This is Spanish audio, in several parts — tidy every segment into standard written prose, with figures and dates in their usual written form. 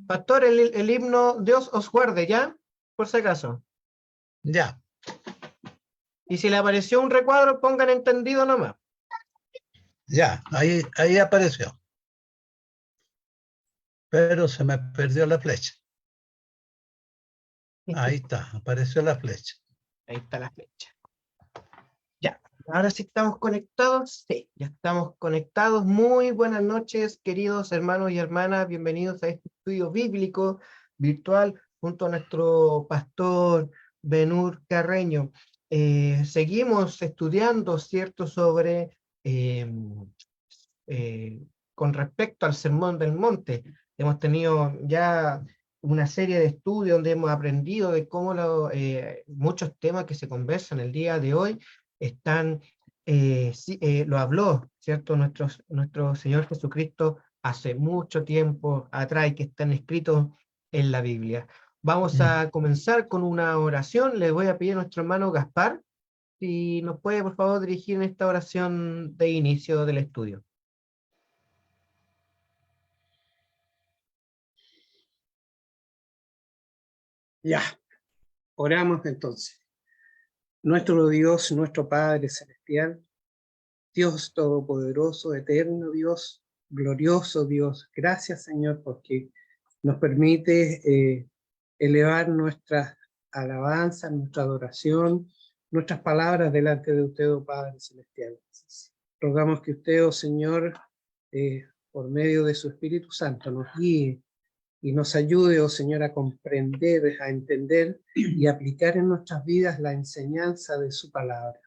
Pastor, el himno Dios os guarde, ¿ya? Por si acaso. Ya, Y si le apareció un recuadro, pongan entendido nomás. ya, ahí apareció. Pero se me perdió la flecha. Ahí está, apareció la flecha. Ahí está la flecha. Ya, ahora sí estamos conectados. Sí, ya estamos conectados. Muy buenas noches, queridos hermanos y hermanas. Bienvenidos a este estudio bíblico virtual junto a nuestro pastor Benur Carreño. Seguimos estudiando, ¿cierto?, sobre con respecto al Sermón del Monte. Hemos tenido ya una serie de estudios donde hemos aprendido de cómo muchos temas que se conversan el día de hoy están, lo habló, ¿cierto?, nuestro Señor Jesucristo hace mucho tiempo atrás y que están escritos en la Biblia. Vamos a comenzar con una oración. Le voy a pedir a nuestro hermano Gaspar si nos puede, por favor, dirigir en esta oración de inicio del estudio. Ya, oramos entonces. Nuestro Dios, nuestro Padre Celestial, Dios Todopoderoso, eterno Dios, glorioso Dios, gracias Señor porque nos permite elevar nuestras alabanzas, nuestra adoración, nuestras palabras delante de usted, oh Padre Celestial. Rogamos que usted, oh Señor, por medio de su Espíritu Santo nos guíe y nos ayude, oh Señor, a comprender, a entender y aplicar en nuestras vidas la enseñanza de su palabra.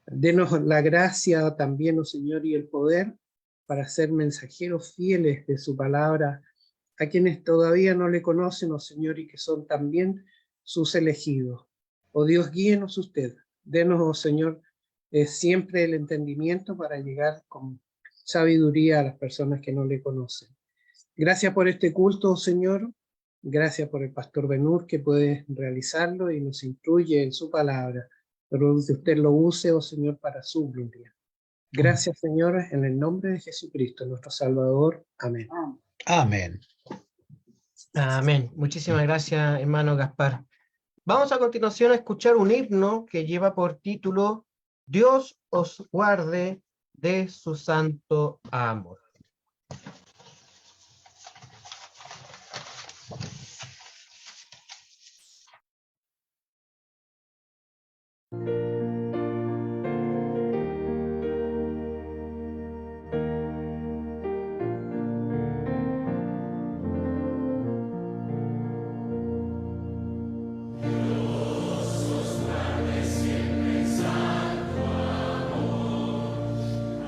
Denos la gracia también, oh Señor, y el poder para ser mensajeros fieles de su palabra a quienes todavía no le conocen, oh Señor, y que son también sus elegidos. Oh Dios, guíenos usted. Denos, oh Señor, siempre el entendimiento para llegar con sabiduría a las personas que no le conocen. Gracias por este culto, Señor. Gracias por el pastor Benur que puede realizarlo y nos instruye en su palabra. Pero que usted lo use, oh Señor, para su gloria. Gracias, Señor, en el nombre de Jesucristo, nuestro Salvador. Amén. Amén. Amén. Muchísimas gracias, hermano Gaspar. Vamos a continuación a escuchar un himno que lleva por título Dios os guarde de su santo amor.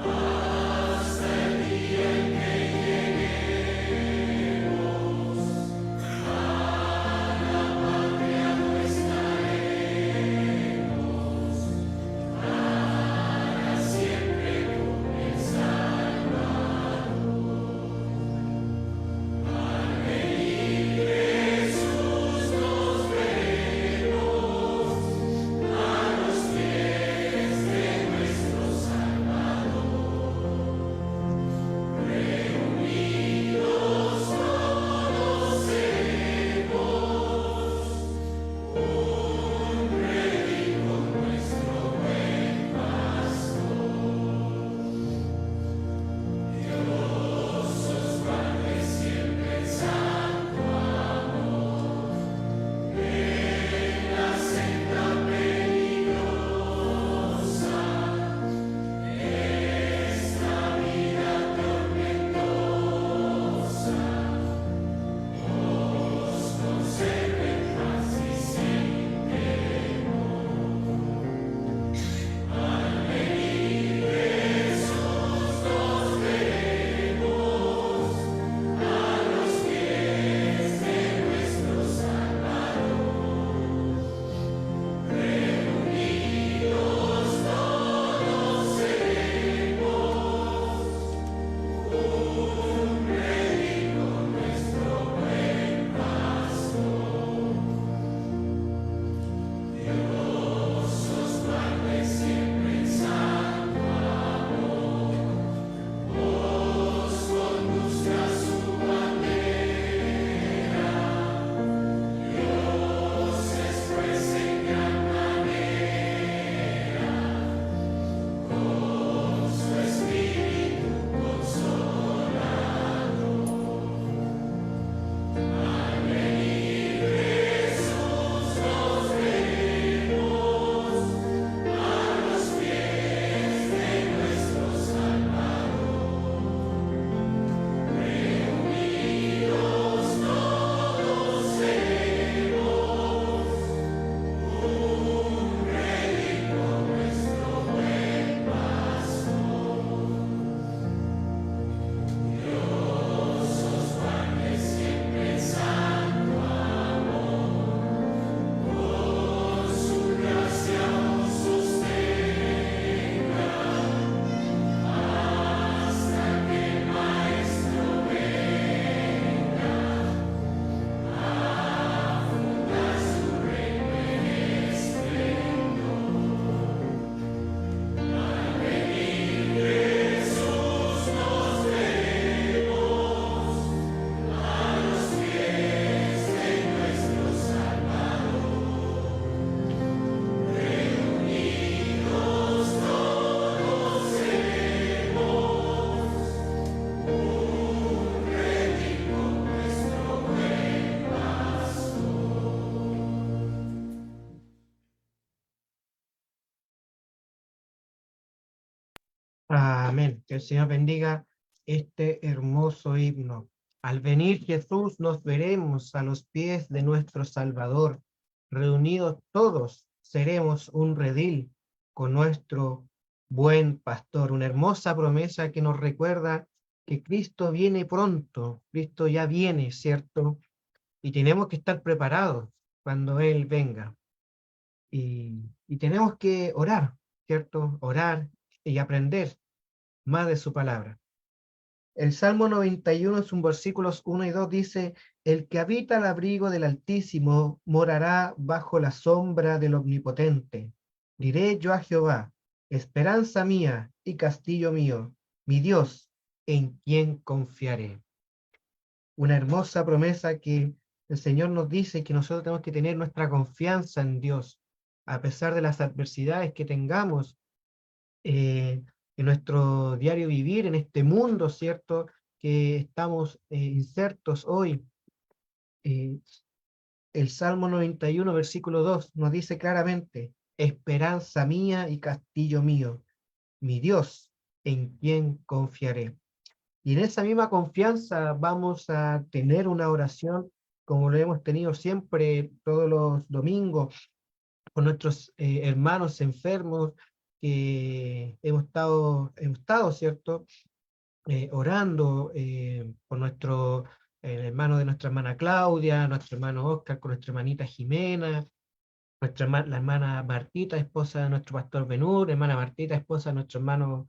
Hasta el día en que Amén. Que el Señor bendiga este hermoso himno. Al venir Jesús nos veremos a los pies de nuestro Salvador. Reunidos todos seremos un redil con nuestro buen pastor. Una hermosa promesa que nos recuerda que Cristo viene pronto. Cristo ya viene, ¿cierto? Y tenemos que estar preparados cuando Él venga. Y tenemos que orar, ¿cierto? Orar y aprender más de su palabra. El Salmo 91 en sus versículos 1 y 2 dice: el que habita al abrigo del Altísimo morará bajo la sombra del Omnipotente. Diré yo a Jehová, esperanza mía y castillo mío, mi Dios, en quien confiaré. Una hermosa promesa que el Señor nos dice que nosotros tenemos que tener nuestra confianza en Dios, a pesar de las adversidades que tengamos en nuestro diario vivir, en este mundo, ¿cierto?, que estamos insertos hoy. El Salmo 91, versículo 2, nos dice claramente: esperanza mía y castillo mío, mi Dios, en quien confiaré. Y en esa misma confianza vamos a tener una oración, como lo hemos tenido siempre todos los domingos, con nuestros hermanos enfermos, que hemos estado, ¿cierto? Orando por nuestro hermano de nuestra hermana Claudia, nuestro hermano Oscar, con nuestra hermanita Jimena, la hermana Martita, esposa de nuestro pastor Benur, hermana Martita, esposa de nuestro hermano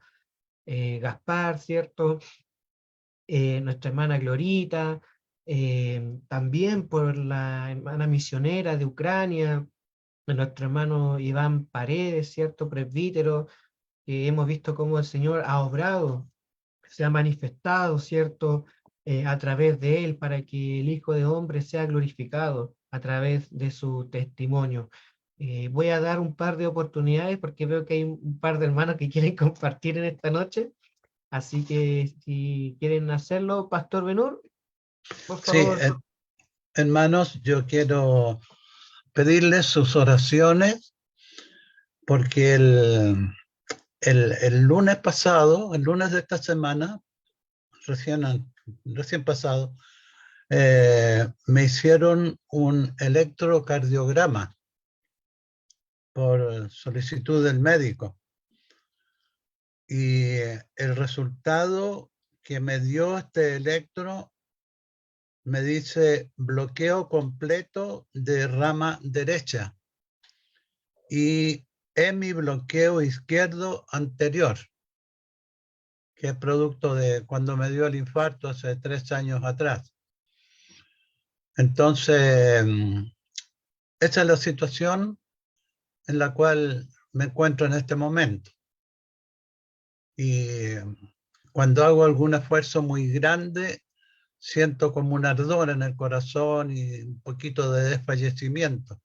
Gaspar, ¿cierto? Nuestra hermana Glorita, también por la hermana misionera de Ucrania, nuestro hermano Iván Paredes, ¿cierto? Presbítero, que hemos visto cómo el Señor ha obrado, se ha manifestado, ¿cierto? A través de él, para que el Hijo de Hombre sea glorificado a través de su testimonio. Voy a dar un par de oportunidades porque veo que hay un par de hermanos que quieren compartir en esta noche. Así que si quieren hacerlo, Pastor Benur, por Sí, favor. hermanos, yo quiero pedirles sus oraciones porque el lunes pasado, el lunes de esta semana, recién pasado, me hicieron un electrocardiograma por solicitud del médico. Y el resultado que me dio este electro me dice bloqueo completo de rama derecha y hemibloqueo izquierdo anterior, que es producto de cuando me dio el infarto hace 3 años atrás. Entonces, esa es la situación en la cual me encuentro en este momento. Y cuando hago algún esfuerzo muy grande, siento como un ardor en el corazón y un poquito de desfallecimiento.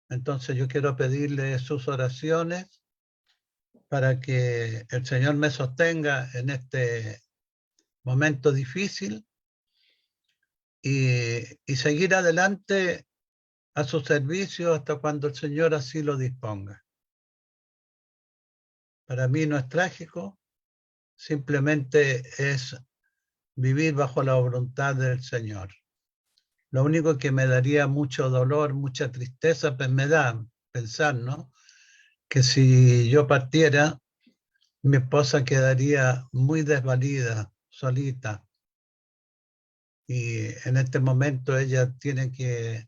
Entonces yo quiero pedirle sus oraciones para que el Señor me sostenga en este momento difícil y seguir adelante a su servicio hasta cuando el Señor así lo disponga. Para mí no es trágico, simplemente es vivir bajo la voluntad del Señor. Lo único que me daría mucho dolor, mucha tristeza, pues me da pensar, ¿no?, que si yo partiera, mi esposa quedaría muy desvalida, solita. Y en este momento ella tiene que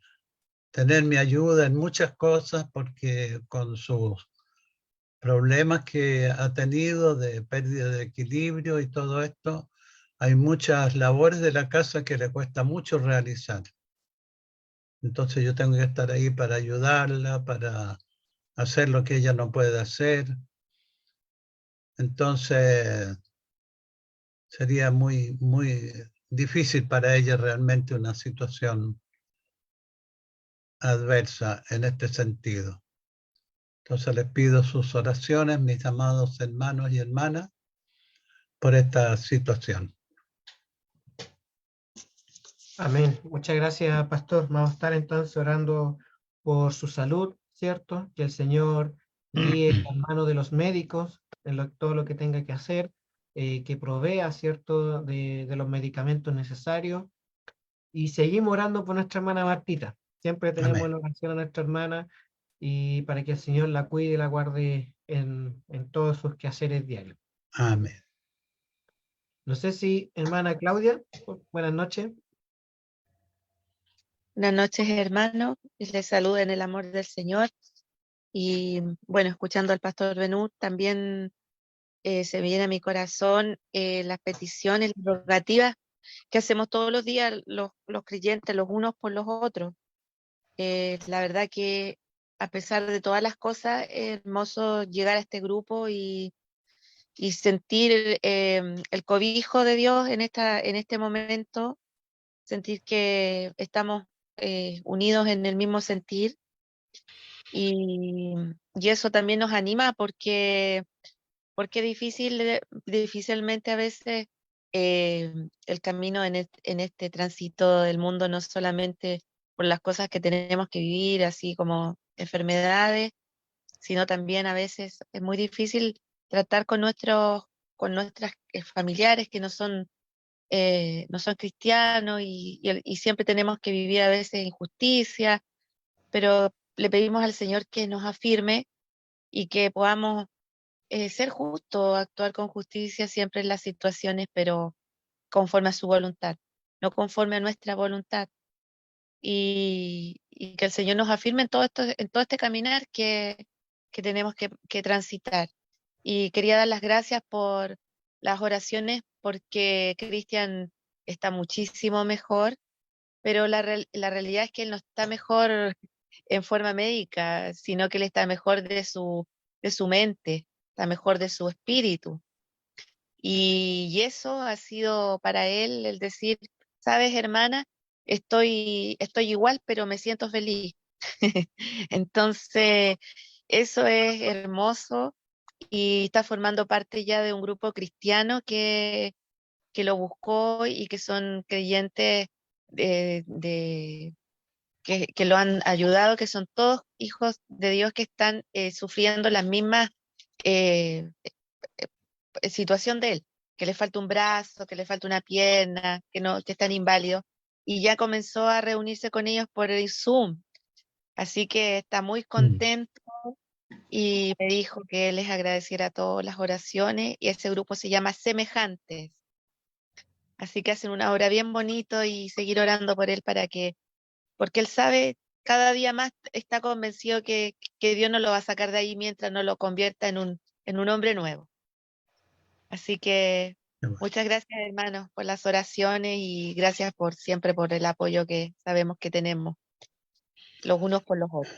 tener mi ayuda en muchas cosas porque con sus problemas que ha tenido de pérdida de equilibrio y todo esto, hay muchas labores de la casa que le cuesta mucho realizar. Entonces yo tengo que estar ahí para ayudarla, para hacer lo que ella no puede hacer. Entonces sería muy, muy difícil para ella realmente una situación adversa en este sentido. Entonces les pido sus oraciones, mis amados hermanos y hermanas, por esta situación. Amén. Muchas gracias, Pastor. Vamos a estar entonces orando por su salud, ¿cierto? Que el Señor guíe las manos de los médicos todo lo que tenga que hacer, que provea, ¿cierto?, de los medicamentos necesarios. Y seguimos orando por nuestra hermana Martita. Siempre tenemos Amén. en oración a nuestra hermana y para que el Señor la cuide y la guarde en todos sus quehaceres diarios. Amén. No sé si, hermana Claudia, buenas noches. Buenas noches, hermanos. Les saludo en el amor del Señor. Y bueno, escuchando al pastor Benú, también se me viene a mi corazón las peticiones, las rogativas que hacemos todos los días los creyentes, los unos por los otros. La verdad que a pesar de todas las cosas, es hermoso llegar a este grupo y sentir el cobijo de Dios en este momento, sentir que estamos unidos en el mismo sentir, y eso también nos anima porque difícilmente a veces el camino en este tránsito del mundo, no solamente por las cosas que tenemos que vivir, así como enfermedades, sino también a veces es muy difícil tratar con nuestras familiares que no son cristianos, y siempre tenemos que vivir a veces injusticia, pero le pedimos al Señor que nos afirme y que podamos ser justos, actuar con justicia siempre en las situaciones, pero conforme a su voluntad, no conforme a nuestra voluntad. Y que el Señor nos afirme en todo este caminar que tenemos que transitar. Y quería dar las gracias por las oraciones, porque Cristian está muchísimo mejor, pero la realidad es que él no está mejor en forma médica, sino que él está mejor de su mente, está mejor de su espíritu. Y eso ha sido para él el decir, sabes, hermana, estoy igual, pero me siento feliz. Entonces, eso es hermoso, y está formando parte ya de un grupo cristiano que lo buscó y que son creyentes que lo han ayudado, que son todos hijos de Dios que están sufriendo las mismas eh, situación de él, que le falta un brazo, que le falta una pierna, que están inválidos, y ya comenzó a reunirse con ellos por el Zoom. Así que está muy contento y me dijo que les agradeciera todas las oraciones, y ese grupo se llama Semejantes. Así que hacen una obra bien bonito, y seguir orando por él porque él sabe, cada día más está convencido que Dios no lo va a sacar de ahí mientras no lo convierta en un hombre nuevo. Así que Qué bueno. muchas gracias, hermanos, por las oraciones, y gracias siempre por el apoyo que sabemos que tenemos los unos por los otros.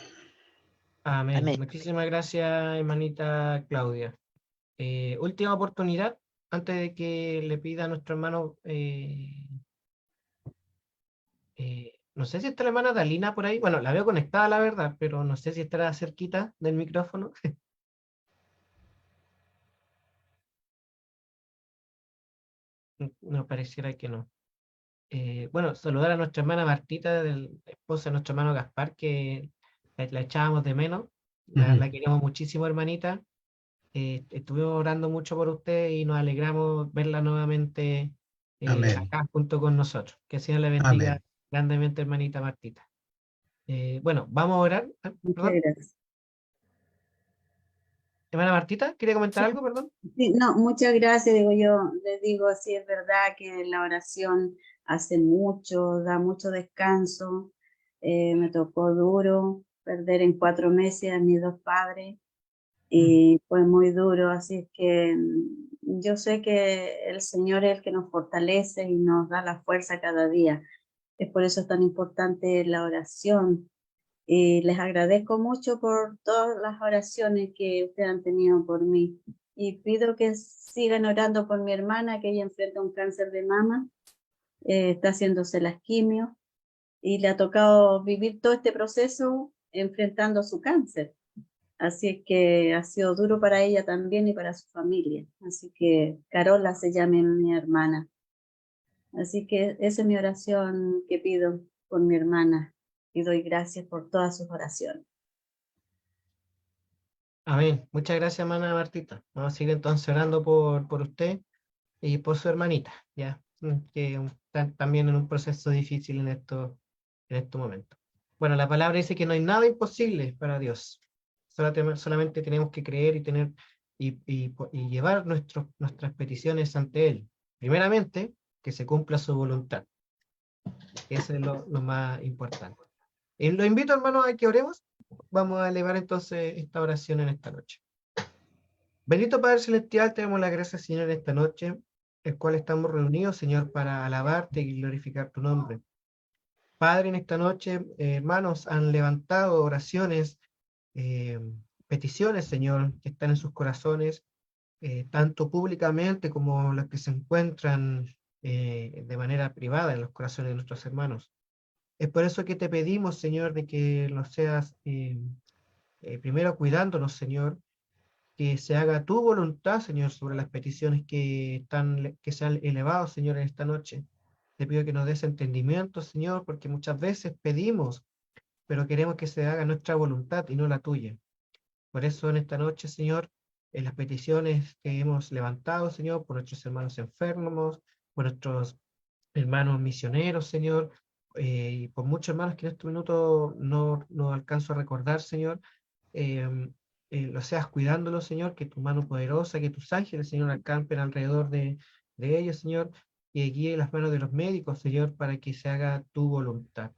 Amén. Amén. Muchísimas gracias, hermanita Claudia. Última oportunidad, antes de que le pida a nuestro hermano, no sé si está la hermana Dalina por ahí, bueno, la veo conectada, la verdad, pero no sé si estará cerquita del micrófono. No, pareciera que no. Bueno, saludar a nuestra hermana Martita, esposa de nuestro hermano Gaspar, que la echábamos de menos. La queremos muchísimo, hermanita. Estuvimos orando mucho por usted y nos alegramos verla nuevamente Amén. acá junto con nosotros. Que el Señor le bendiga Amén. grandemente, hermanita Martita. Bueno, vamos a orar. Muchas Perdón, gracias. hermana Martita, ¿quiere comentar Sí, algo? Perdón. sí, no, muchas gracias, digo yo, les digo, sí, es verdad que la oración hace mucho, da mucho descanso. Me tocó duro perder en 4 meses a mis 2 padres, y fue muy duro, así es que yo sé que el Señor es el que nos fortalece y nos da la fuerza cada día. Es por eso tan importante la oración. Y les agradezco mucho por todas las oraciones que ustedes han tenido por mí. Y pido que sigan orando por mi hermana, que ella enfrenta un cáncer de mama, está haciéndose las quimios, y le ha tocado vivir todo este proceso enfrentando su cáncer. Así es que ha sido duro para ella también y para su familia. Así que Carola se llama mi hermana. Así que esa es mi oración que pido por mi hermana, y doy gracias por todas sus oraciones. Amén. Muchas gracias, hermana Martita. Vamos a seguir entonces orando por usted y por su hermanita, ya, que están también en un proceso difícil en estos momentos. Bueno, la palabra dice que no hay nada imposible para Dios. Solamente tenemos que creer y tener y llevar nuestras peticiones ante Él. Primeramente, que se cumpla su voluntad. Eso es lo más importante. Y lo invito, hermanos, a que oremos. Vamos a elevar entonces esta oración en esta noche. Bendito Padre Celestial, te damos la gracia, Señor, en esta noche, el cual estamos reunidos, Señor, para alabarte y glorificar tu nombre. Padre, en esta noche, hermanos, han levantado oraciones, eh, peticiones, Señor, que están en sus corazones, tanto públicamente como las que se encuentran de manera privada en los corazones de nuestros hermanos. Es por eso que te pedimos, Señor, de que nos seas primero cuidándonos, Señor, que se haga tu voluntad, Señor, sobre las peticiones que se han elevado, Señor, en esta noche. Te pido que nos des entendimiento, Señor, porque muchas veces pedimos, pero queremos que se haga nuestra voluntad y no la tuya. Por eso en esta noche, Señor, en las peticiones que hemos levantado, Señor, por nuestros hermanos enfermos, por nuestros hermanos misioneros, Señor, y por muchos hermanos que en este minuto no alcanzo a recordar, Señor, eh, lo seas cuidándolos, Señor, que tu mano poderosa, que tus ángeles, Señor, acampen alrededor de ellos, Señor, y guíe las manos de los médicos, Señor, para que se haga tu voluntad.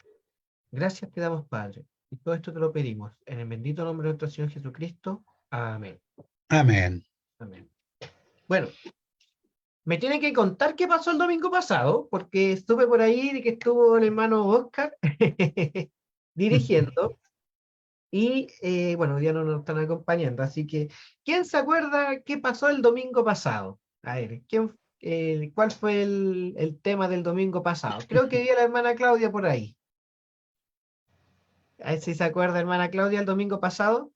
Gracias te damos, Padre, y todo esto te lo pedimos, en el bendito nombre de nuestro Señor Jesucristo. Amén. Amén. Amén. Bueno, me tiene que contar qué pasó el domingo pasado, porque estuve por ahí de que estuvo el hermano Oscar dirigiendo. Y bueno, ya no nos están acompañando, así que, ¿quién se acuerda qué pasó el domingo pasado? A ver, ¿cuál fue el tema del domingo pasado? Creo que vi a la hermana Claudia por ahí. A ver si se acuerda, hermana Claudia, el domingo pasado,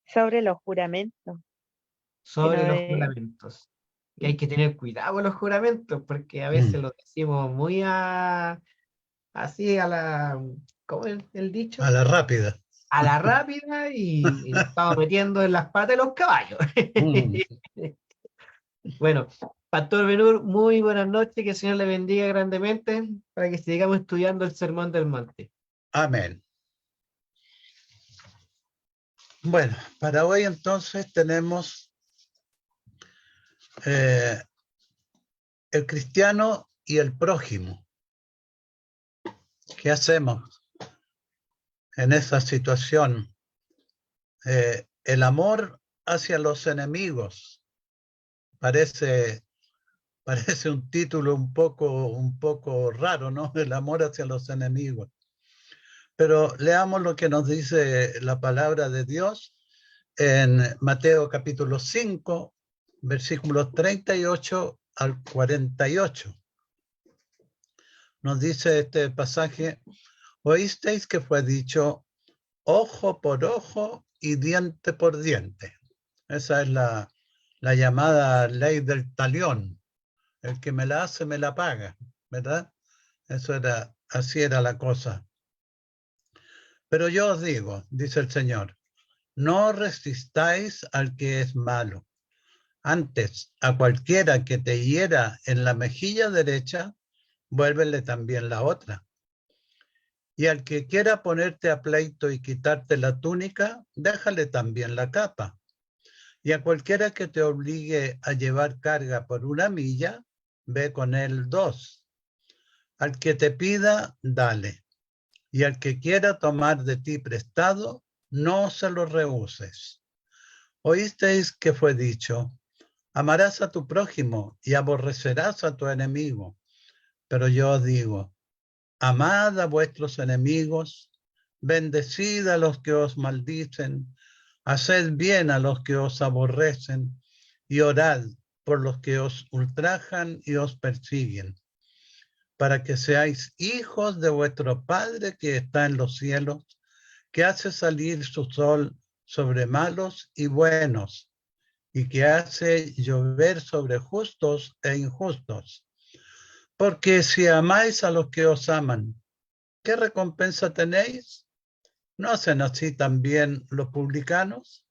Sobre los juramentos. sobre no los de- juramentos. Y hay que tener cuidado con los juramentos, porque a veces los decimos muy así a la, ¿cómo es el dicho? A la rápida. A la rápida y nos estamos metiendo en las patas de los caballos. Bueno, Pastor Benur, muy buenas noches, que el Señor le bendiga grandemente para que sigamos estudiando el Sermón del Monte. Amén. Bueno, para hoy entonces tenemos el cristiano y el prójimo. ¿Qué hacemos en esa situación? El amor hacia los enemigos parece un título un poco raro, ¿no? El amor hacia los enemigos. Pero leamos lo que nos dice la palabra de Dios en Mateo capítulo 5, versículos 38 al 48. Nos dice este pasaje: oísteis que fue dicho ojo por ojo y diente por diente. Esa es la llamada ley del talión. El que me la hace, me la paga, ¿verdad? Así era la cosa. Pero yo os digo, dice el Señor, no resistáis al que es malo. Antes, a cualquiera que te hiera en la mejilla derecha, vuélvele también la otra. Y al que quiera ponerte a pleito y quitarte la túnica, déjale también la capa. Y a cualquiera que te obligue a llevar carga por 1 milla, ve con él 2. Al que te pida, dale. Y al que quiera tomar de ti prestado, no se lo rehuses. Oísteis que fue dicho, amarás a tu prójimo y aborrecerás a tu enemigo. Pero yo os digo, amad a vuestros enemigos, bendecid a los que os maldicen, haced bien a los que os aborrecen y orad por los que os ultrajan y os persiguen, para que seáis hijos de vuestro Padre que está en los cielos, que hace salir su sol sobre malos y buenos, y que hace llover sobre justos e injustos. Porque si amáis a los que os aman, ¿qué recompensa tenéis? ¿No hacen así también los publicanos?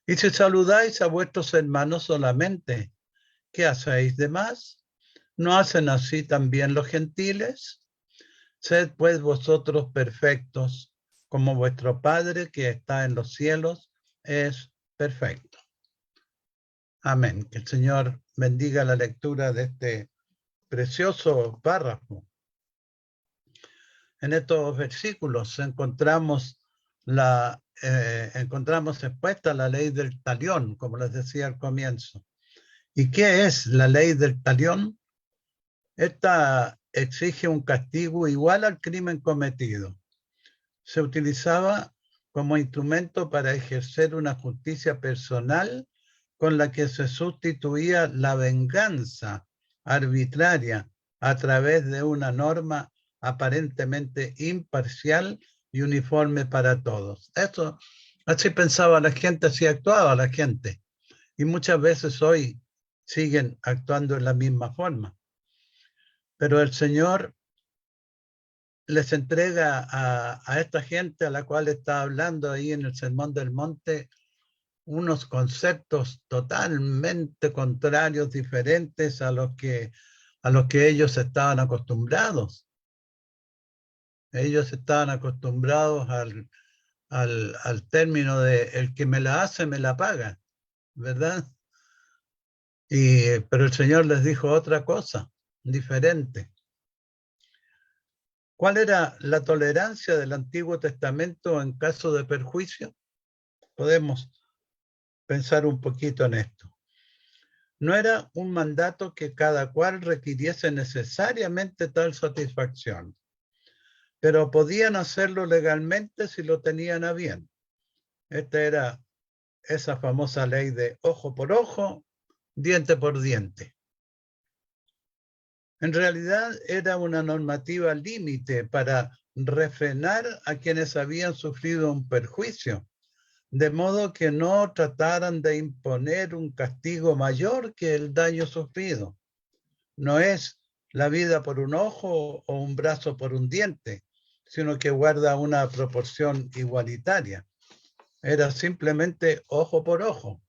Y si saludáis a vuestros hermanos solamente, ¿qué hacéis de más? ¿No hacen así también los gentiles? Sed pues vosotros perfectos, como vuestro Padre que está en los cielos es perfecto. Amén. Que el Señor bendiga la lectura de este precioso párrafo. En estos versículos encontramos expuesta la ley del talión, como les decía al comienzo. ¿Y qué es la ley del talión? Esta exige un castigo igual al crimen cometido. Se utilizaba como instrumento para ejercer una justicia personal con la que se sustituía la venganza arbitraria a través de una norma aparentemente imparcial y uniforme para todos. Eso, así pensaba la gente, así actuaba la gente. Y muchas veces hoy siguen actuando en la misma forma. Pero el Señor les entrega a esta gente a la cual está hablando ahí en el Sermón del Monte unos conceptos totalmente contrarios, diferentes a los que ellos estaban acostumbrados. Ellos estaban acostumbrados al término de el que me la hace, me la paga, ¿verdad? Pero el Señor les dijo otra cosa, diferente. ¿Cuál era la tolerancia del Antiguo Testamento en caso de perjuicio? Podemos pensar un poquito en esto. No era un mandato que cada cual requiriese necesariamente tal satisfacción, pero podían hacerlo legalmente si lo tenían a bien. Esta era esa famosa ley de ojo por ojo, diente por diente. En realidad era una normativa límite para refrenar a quienes habían sufrido un perjuicio, de modo que no trataran de imponer un castigo mayor que el daño sufrido. No es la vida por un ojo o un brazo por un diente, sino que guarda una proporción igualitaria. Era simplemente ojo por ojo.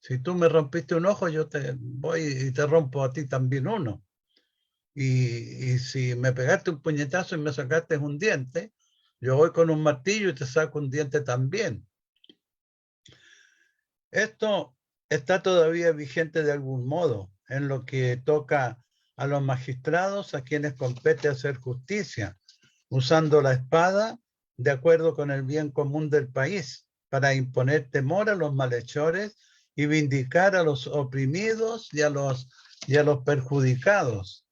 Si tú me rompiste un ojo, yo te voy y te rompo a ti también uno. Y si me pegaste un puñetazo y me sacaste un diente, yo voy con un martillo y te saco un diente también. Esto está todavía vigente de algún modo en lo que toca a los magistrados a quienes compete hacer justicia, usando la espada de acuerdo con el bien común del país para imponer temor a los malhechores y vindicar a los oprimidos y a los perjudicados.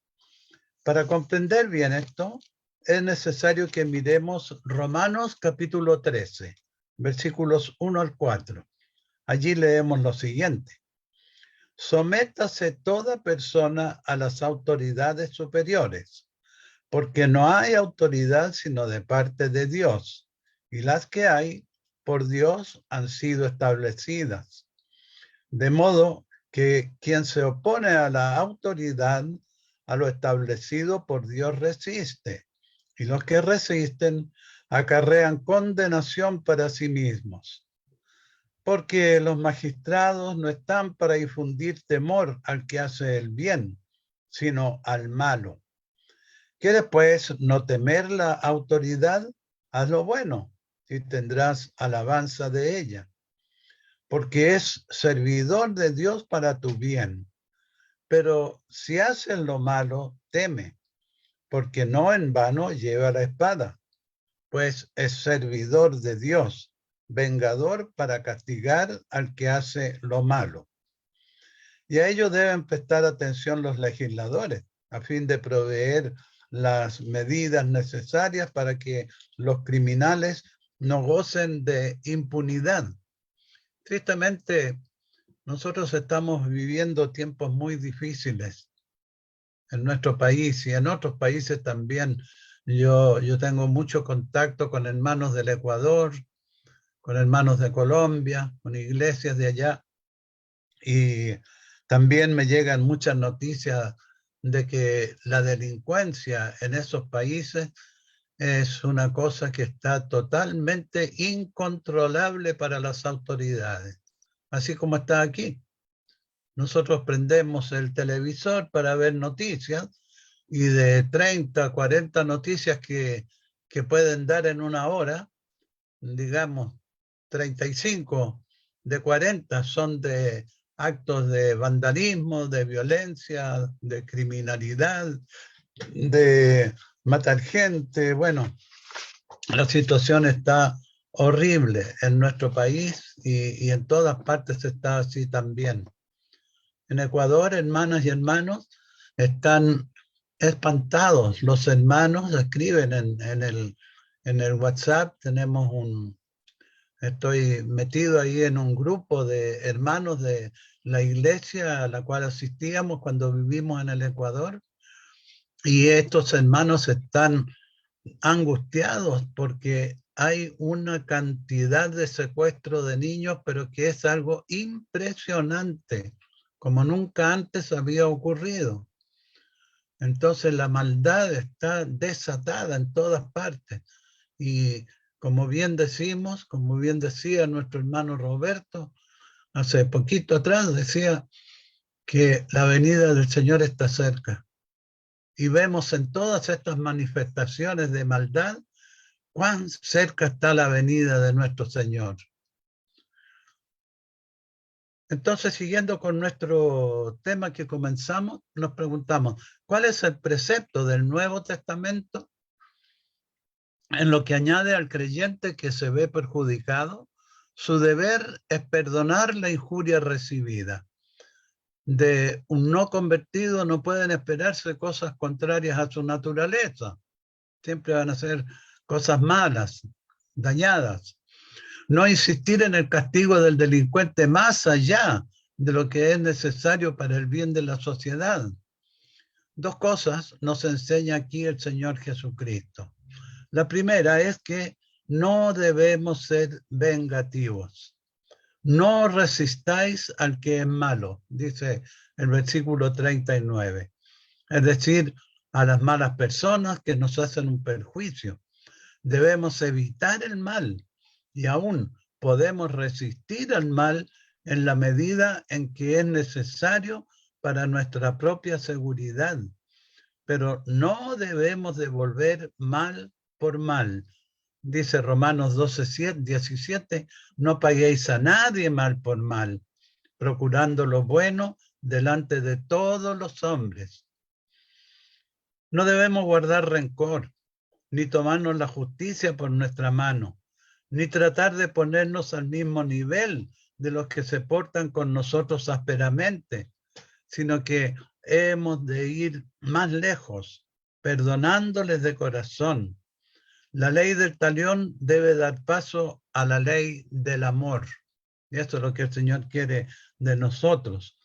Para comprender bien esto, es necesario que miremos Romanos capítulo 13, versículos 1 al 4. Allí leemos lo siguiente. Sométase toda persona a las autoridades superiores, porque no hay autoridad sino de parte de Dios, y las que hay por Dios han sido establecidas. De modo que quien se opone a la autoridad, a lo establecido por Dios resiste, y los que resisten acarrean condenación para sí mismos. Porque los magistrados no están para infundir temor al que hace el bien, sino al malo. ¿Quieres pues no temer la autoridad? Haz lo bueno y tendrás alabanza de ella, porque es servidor de Dios para tu bien. Pero si hacen lo malo, teme, porque no en vano lleva la espada, pues es servidor de Dios, vengador para castigar al que hace lo malo. Y a ello deben prestar atención los legisladores, a fin de proveer las medidas necesarias para que los criminales no gocen de impunidad. Tristemente, nosotros estamos viviendo tiempos muy difíciles en nuestro país y en otros países también. Yo tengo mucho contacto con hermanos del Ecuador, con hermanos de Colombia, con iglesias de allá, y también me llegan muchas noticias de que la delincuencia en esos países es una cosa que está totalmente incontrolable para las autoridades. así como está aquí. Nosotros prendemos el televisor para ver noticias y de 30, 40 noticias que pueden dar en una hora, digamos, 35 de 40 son de actos de vandalismo, de violencia, de criminalidad, de matar gente. Bueno, la situación está horrible en nuestro país y en todas partes está así también. En Ecuador, hermanas y hermanos, están espantados. Los hermanos escriben en el WhatsApp, estoy metido ahí en un grupo de hermanos de la iglesia a la cual asistíamos cuando vivimos en el Ecuador, y estos hermanos están angustiados porque hay una cantidad de secuestro de niños, pero que es algo impresionante, como nunca antes había ocurrido. Entonces la maldad está desatada en todas partes. Y como bien decimos, como bien decía nuestro hermano Roberto, hace poquito atrás decía que la venida del Señor está cerca. Y vemos en todas estas manifestaciones de maldad cuán cerca está la venida de nuestro Señor. Entonces, siguiendo con nuestro tema que comenzamos, nos preguntamos, ¿cuál es el precepto del Nuevo Testamento en lo que añade al creyente que se ve perjudicado? Su deber es perdonar la injuria recibida. De un no convertido no pueden esperarse cosas contrarias a su naturaleza. Siempre van a ser cosas malas, dañadas. No insistir en el castigo del delincuente más allá de lo que es necesario para el bien de la sociedad. Dos cosas nos enseña aquí el Señor Jesucristo. La primera es que no debemos ser vengativos. No resistáis al que es malo, dice el versículo 39. Es decir, a las malas personas que nos hacen un perjuicio. Debemos evitar el mal y aún podemos resistir al mal en la medida en que es necesario para nuestra propia seguridad. Pero no debemos devolver mal por mal. Dice Romanos 12:17, no paguéis a nadie mal por mal, procurando lo bueno delante de todos los hombres. No debemos guardar rencor, ni tomarnos la justicia por nuestra mano, ni tratar de ponernos al mismo nivel de los que se portan con nosotros ásperamente, sino que hemos de ir más lejos, perdonándoles de corazón. La ley del talión debe dar paso a la ley del amor. Y esto es lo que el Señor quiere de nosotros.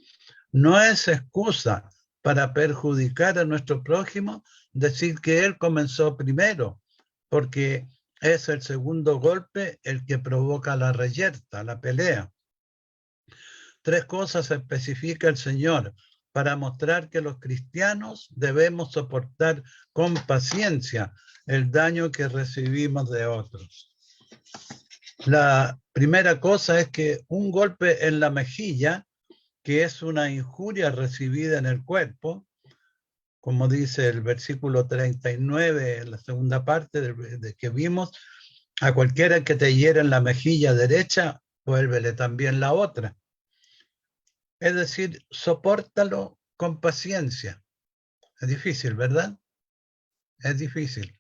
No es excusa para perjudicar a nuestro prójimo decir que él comenzó primero, porque es el segundo golpe el que provoca la reyerta, la pelea. Tres cosas especifica el Señor para mostrar que los cristianos debemos soportar con paciencia el daño que recibimos de otros. La primera cosa es que un golpe en la mejilla, que es una injuria recibida en el cuerpo, como dice el versículo 39, en la segunda parte de que vimos, a cualquiera que te hiera en la mejilla derecha, vuélvele también la otra. Es decir, sopórtalo con paciencia. Es difícil, ¿verdad? Es difícil,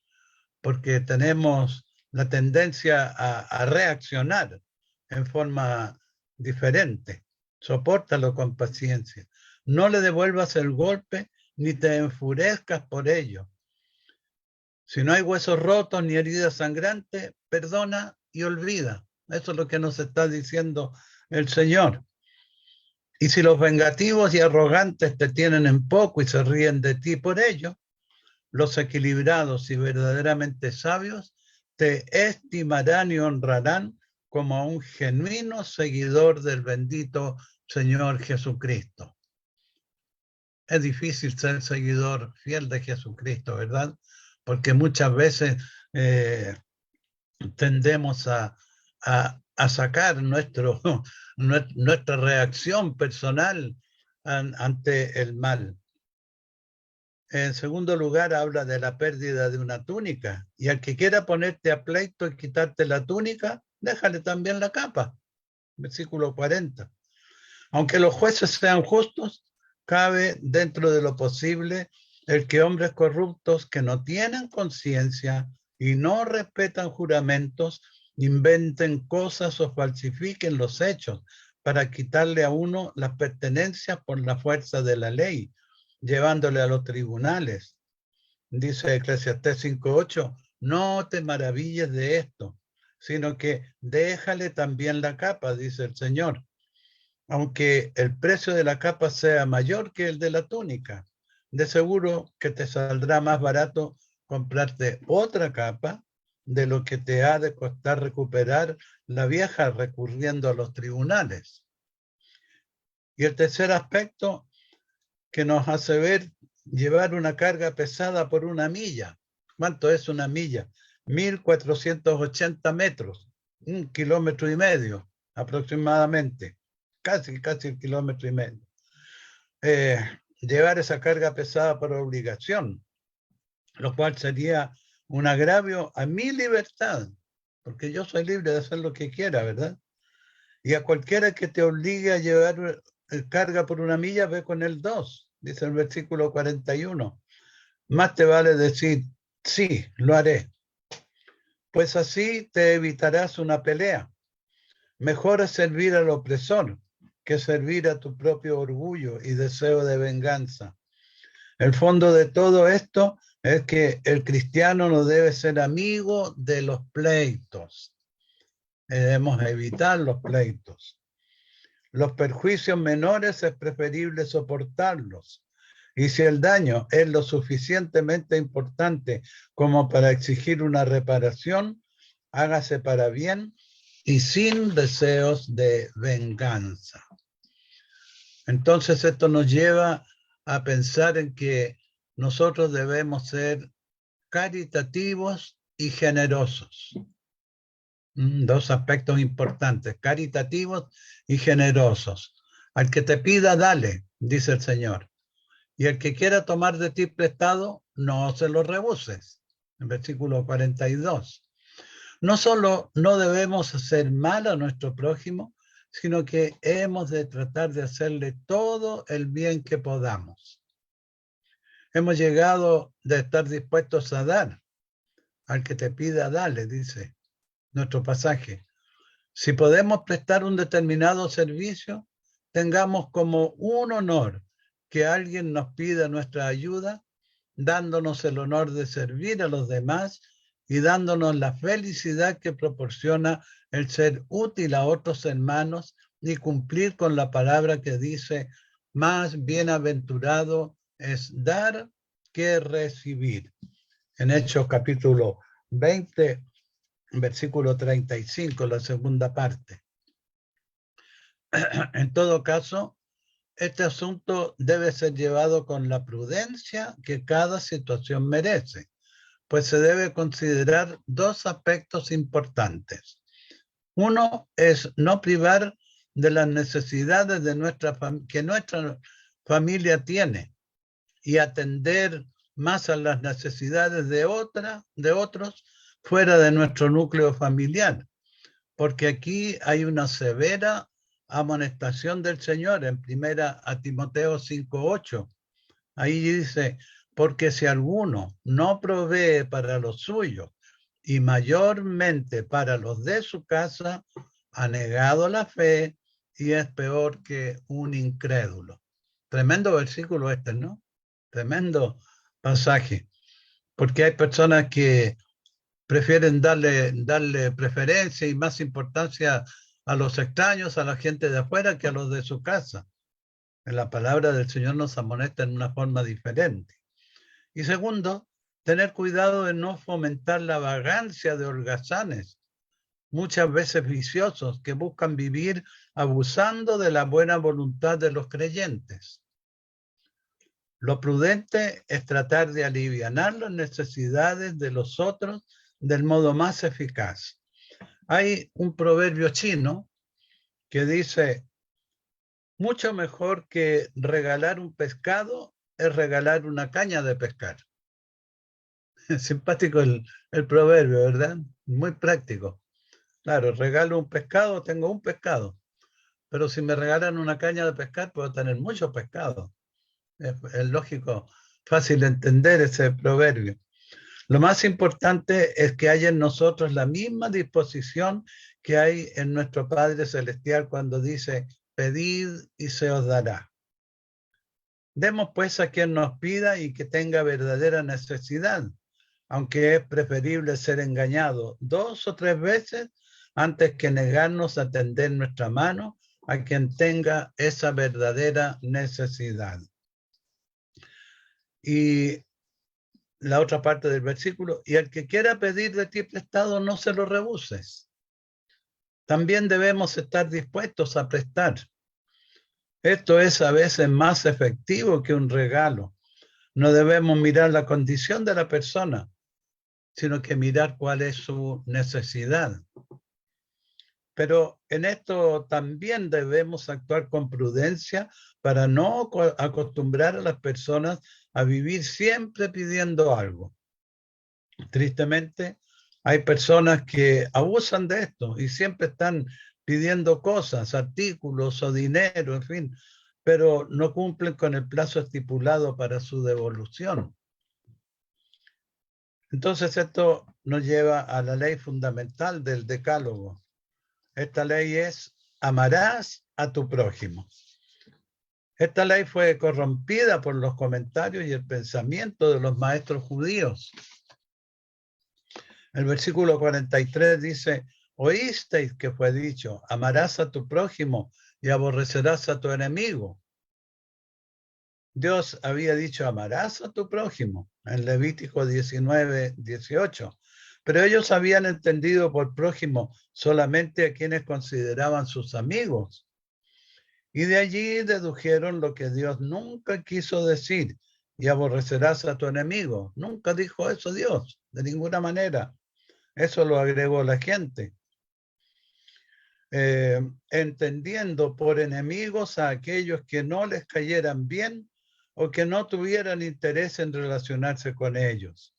porque tenemos la tendencia a reaccionar en forma diferente. Sopórtalo con paciencia. No le devuelvas el golpe ni te enfurezcas por ello. Si no hay huesos rotos ni heridas sangrantes, perdona y olvida. Eso es lo que nos está diciendo el Señor. Y si los vengativos y arrogantes te tienen en poco y se ríen de ti por ello, los equilibrados y verdaderamente sabios te estimarán y honrarán como a un genuino seguidor del bendito Señor Jesucristo. Es difícil ser seguidor fiel de Jesucristo, ¿verdad? Porque muchas veces tendemos a a sacar nuestra reacción personal ante el mal. En segundo lugar, habla de la pérdida de una túnica. Y al que quiera ponerte a pleito y quitarte la túnica, déjale también la capa. Versículo 40. Aunque los jueces sean justos, cabe dentro de lo posible el que hombres corruptos que no tienen conciencia y no respetan juramentos, inventen cosas o falsifiquen los hechos para quitarle a uno las pertenencias por la fuerza de la ley, llevándole a los tribunales. Dice Eclesiastés 5:8, no te maravilles de esto, sino que déjale también la capa, dice el Señor, aunque el precio de la capa sea mayor que el de la túnica. De seguro que te saldrá más barato comprarte otra capa de lo que te ha de costar recuperar la vieja recurriendo a los tribunales. Y el tercer aspecto que nos hace ver llevar una carga pesada por una milla. ¿Cuánto es una milla? 1.480 metros, 1,5 kilómetros aproximadamente, casi el kilómetro y medio. Llevar esa carga pesada por obligación, lo cual sería un agravio a mi libertad, porque yo soy libre de hacer lo que quiera, ¿verdad? Y a cualquiera que te obligue a llevar carga por una milla, ve con el 2, dice el versículo 41. Más te vale decir, sí, lo haré. Pues así te evitarás una pelea. Mejor es servir al opresor que servir a tu propio orgullo y deseo de venganza. El fondo de todo esto es que el cristiano no debe ser amigo de los pleitos. Debemos evitar los pleitos. Los perjuicios menores es preferible soportarlos. Y si el daño es lo suficientemente importante como para exigir una reparación, hágase para bien y sin deseos de venganza. Entonces esto nos lleva a pensar en que nosotros debemos ser caritativos y generosos. Dos aspectos importantes, caritativos y generosos. Al que te pida, dale, dice el Señor. Y el que quiera tomar de ti prestado, no se lo rehuses. En versículo 42. No solo no debemos hacer mal a nuestro prójimo, sino que hemos de tratar de hacerle todo el bien que podamos. Hemos llegado de estar dispuestos a dar. Al que te pida, dale, dice nuestro pasaje. Si podemos prestar un determinado servicio, tengamos como un honor que alguien nos pida nuestra ayuda, dándonos el honor de servir a los demás y dándonos la felicidad que proporciona el ser útil a otros hermanos y cumplir con la palabra que dice, más bienaventurado es dar que recibir. En Hechos capítulo 20, versículo 35, la segunda parte. En todo caso, este asunto debe ser llevado con la prudencia que cada situación merece, pues se debe considerar dos aspectos importantes. Uno es no privar de las necesidades de que nuestra familia tiene y atender más a las necesidades de otros fuera de nuestro núcleo familiar, porque aquí hay una severa amonestación del Señor en 1 Timoteo 5:8. Ahí dice, porque si alguno no provee para los suyos y mayormente para los de su casa, ha negado la fe y es peor que un incrédulo. Tremendo versículo este, ¿no? Tremendo pasaje, porque hay personas que prefieren darle preferencia y más importancia a los extraños, a la gente de afuera, que a los de su casa. En la palabra del Señor nos amonesta en una forma diferente. Y segundo, tener cuidado de no fomentar la vagancia de holgazanes, muchas veces viciosos, que buscan vivir abusando de la buena voluntad de los creyentes. Lo prudente es tratar de alivianar las necesidades de los otros del modo más eficaz. Hay un proverbio chino que dice, mucho mejor que regalar un pescado es regalar una caña de pescar. Simpático el proverbio, ¿verdad? Muy práctico. Claro, regalo un pescado, tengo un pescado. Pero si me regalan una caña de pescar, puedo tener muchos pescados. Es lógico, fácil de entender ese proverbio. Lo más importante es que haya en nosotros la misma disposición que hay en nuestro Padre Celestial cuando dice, pedid y se os dará. Demos pues a quien nos pida y que tenga verdadera necesidad, aunque es preferible ser engañado 2 o 3 veces antes que negarnos a tender nuestra mano a quien tenga esa verdadera necesidad. Y la otra parte del versículo, y el que quiera pedir de ti prestado, no se lo rehuses. También debemos estar dispuestos a prestar. Esto es a veces más efectivo que un regalo. No debemos mirar la condición de la persona, sino que mirar cuál es su necesidad. Pero en esto también debemos actuar con prudencia para no acostumbrar a las personas a vivir siempre pidiendo algo. Tristemente, hay personas que abusan de esto y siempre están pidiendo cosas, artículos o dinero, en fin, pero no cumplen con el plazo estipulado para su devolución. Entonces esto nos lleva a la ley fundamental del Decálogo. Esta ley es, amarás a tu prójimo. Esta ley fue corrompida por los comentarios y el pensamiento de los maestros judíos. El versículo 43 dice, oísteis que fue dicho, amarás a tu prójimo y aborrecerás a tu enemigo. Dios había dicho, amarás a tu prójimo, en Levítico 19, 18. Pero ellos habían entendido por prójimo solamente a quienes consideraban sus amigos. Y de allí dedujeron lo que Dios nunca quiso decir, y aborrecerás a tu enemigo. Nunca dijo eso Dios, de ninguna manera. Eso lo agregó la gente. Entendiendo por enemigos a aquellos que no les cayeran bien o que no tuvieran interés en relacionarse con ellos.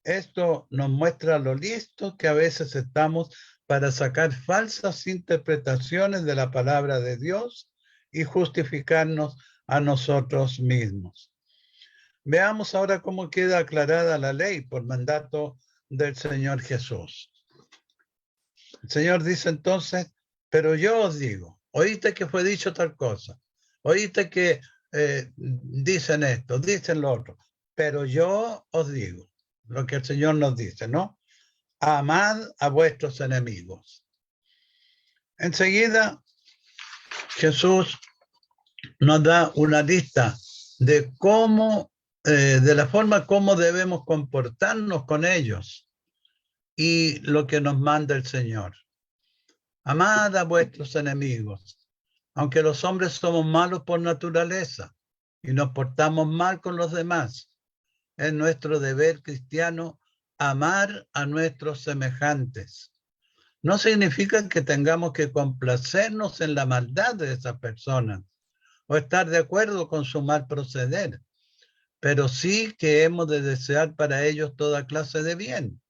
Esto nos muestra lo listos que a veces estamos para sacar falsas interpretaciones de la palabra de Dios y justificarnos a nosotros mismos. Veamos ahora cómo queda aclarada la ley por mandato del Señor Jesús. El Señor dice entonces, pero yo os digo, oíste que fue dicho tal cosa, oíste que dicen esto, dicen lo otro, pero yo os digo, lo que el Señor nos dice, ¿no? Amad a vuestros enemigos. Enseguida, Jesús nos da una lista de cómo, de la forma como debemos comportarnos con ellos y lo que nos manda el Señor. Amad a vuestros enemigos, aunque los hombres somos malos por naturaleza y nos portamos mal con los demás. Es nuestro deber cristiano amar a nuestros semejantes. No significa que tengamos que complacernos en la maldad de esas personas o estar de acuerdo con su mal proceder, pero sí que hemos de desear para ellos toda clase de bien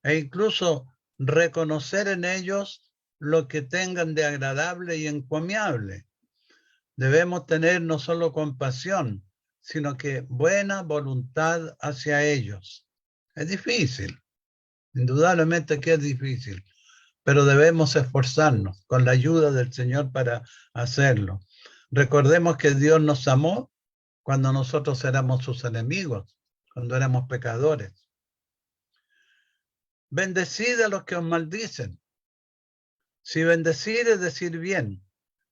e incluso reconocer en ellos lo que tengan de agradable y encomiable. Debemos tener no solo compasión, sino que buena voluntad hacia ellos. Es difícil, indudablemente que es difícil, pero debemos esforzarnos con la ayuda del Señor para hacerlo. Recordemos que Dios nos amó cuando nosotros éramos sus enemigos, cuando éramos pecadores. Bendecid a los que os maldicen. Si bendecir es decir bien,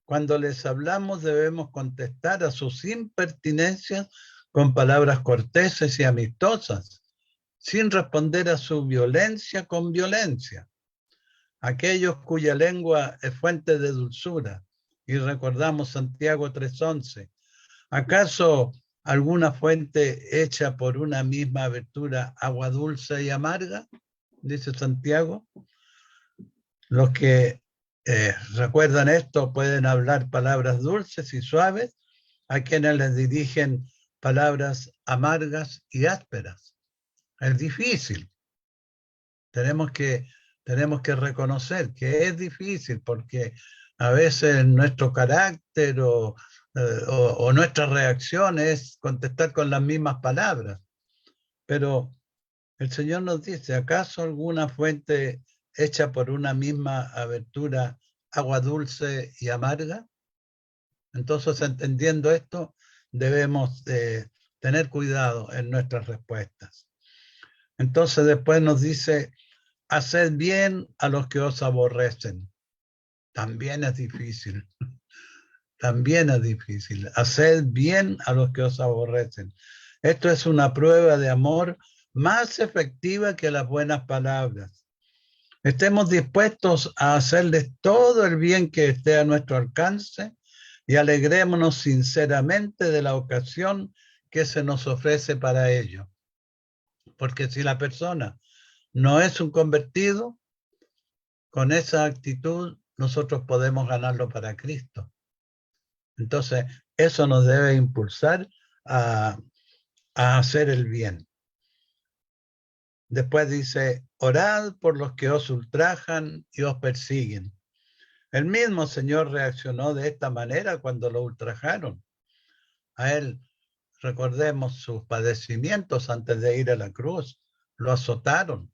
cuando les hablamos debemos contestar a sus impertinencias con palabras corteses y amistosas, sin responder a su violencia con violencia. Aquellos cuya lengua es fuente de dulzura, y recordamos Santiago 3:11, ¿acaso alguna fuente hecha por una misma abertura agua dulce y amarga? Dice Santiago. Los que recuerdan esto pueden hablar palabras dulces y suaves a quienes les dirigen palabras amargas y ásperas. Es difícil. Tenemos que reconocer que es difícil porque a veces nuestro carácter o nuestra reacción es contestar con las mismas palabras. Pero el Señor nos dice, ¿acaso alguna fuente hecha por una misma abertura, agua dulce y amarga? Entonces, entendiendo esto, debemos tener cuidado en nuestras respuestas. Entonces, después nos dice, haced bien a los que os aborrecen. También es difícil. También es difícil. Haced bien a los que os aborrecen. Esto es una prueba de amor más efectiva que las buenas palabras. Estemos dispuestos a hacerles todo el bien que esté a nuestro alcance y alegrémonos sinceramente de la ocasión que se nos ofrece para ello. Porque si la persona no es un convertido, con esa actitud nosotros podemos ganarlo para Cristo. Entonces, eso nos debe impulsar a hacer el bien. Después dice, orad por los que os ultrajan y os persiguen. El mismo Señor reaccionó de esta manera cuando lo ultrajaron. A él, recordemos sus padecimientos antes de ir a la cruz. Lo azotaron,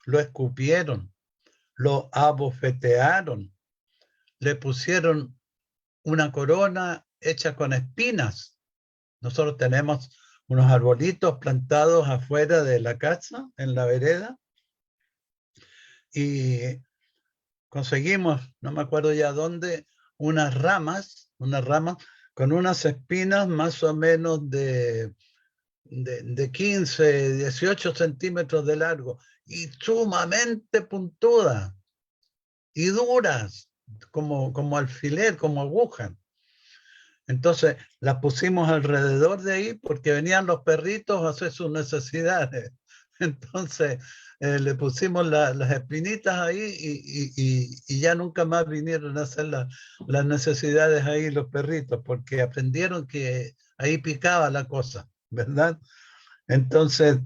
lo escupieron, lo abofetearon, le pusieron una corona hecha con espinas. Nosotros tenemos unos arbolitos plantados afuera de la casa, en la vereda, y conseguimos, no me acuerdo ya dónde, unas ramas con unas espinas más o menos de 15, 18 centímetros de largo y sumamente puntudas y duras, como alfiler, como aguja. Entonces las pusimos alrededor de ahí porque venían los perritos a hacer sus necesidades. Entonces le pusimos las espinitas ahí y ya nunca más vinieron a hacer las necesidades ahí los perritos porque aprendieron que ahí picaba la cosa, ¿verdad? Entonces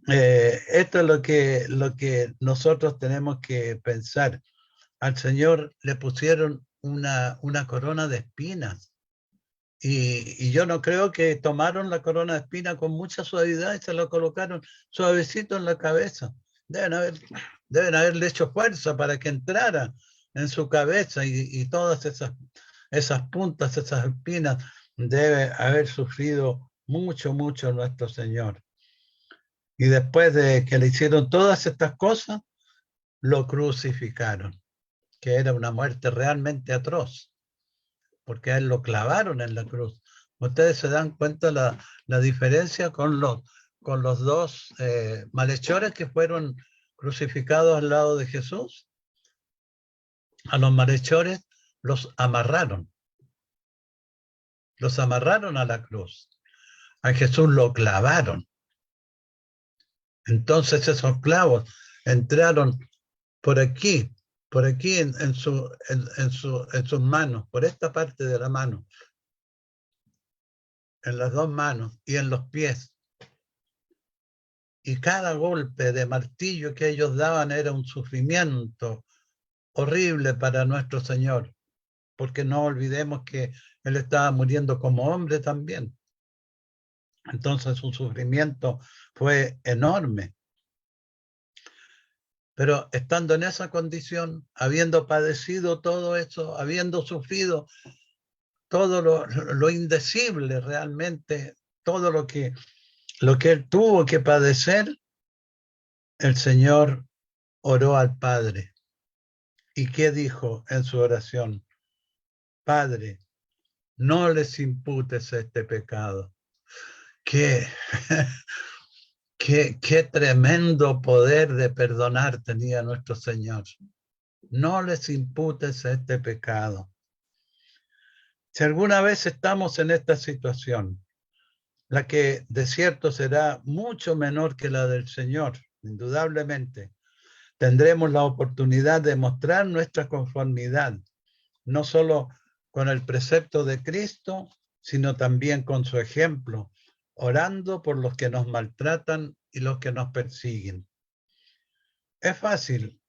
esto es lo que nosotros tenemos que pensar. Al Señor le pusieron una corona de espinas. Y yo no creo que tomaron la corona de espina con mucha suavidad y se lo colocaron suavecito en la cabeza. Deben haberle hecho fuerza para que entrara en su cabeza y todas esas puntas, esas espinas, debe haber sufrido mucho, mucho nuestro Señor. Y después de que le hicieron todas estas cosas, lo crucificaron, que era una muerte realmente atroz, porque a él lo clavaron en la cruz. Ustedes se dan cuenta la diferencia con los dos malhechores que fueron crucificados al lado de Jesús. A los malhechores los amarraron a la cruz. A Jesús lo clavaron. Entonces esos clavos entraron por aquí en sus manos, por esta parte de la mano, en las dos manos y en los pies. Y cada golpe de martillo que ellos daban era un sufrimiento horrible para nuestro Señor, porque no olvidemos que Él estaba muriendo como hombre también. Entonces su sufrimiento fue enorme. Pero estando en esa condición, habiendo padecido todo eso, habiendo sufrido todo lo indecible realmente, todo lo que él tuvo que padecer, el Señor oró al Padre. ¿Y qué dijo en su oración? Padre, no les imputes este pecado. Qué tremendo poder de perdonar tenía nuestro Señor. No les imputes este pecado. Si alguna vez estamos en esta situación, la que de cierto será mucho menor que la del Señor, indudablemente, tendremos la oportunidad de mostrar nuestra conformidad, no solo con el precepto de Cristo, sino también con su ejemplo, orando por los que nos maltratan y los que nos persiguen. ¿Es fácil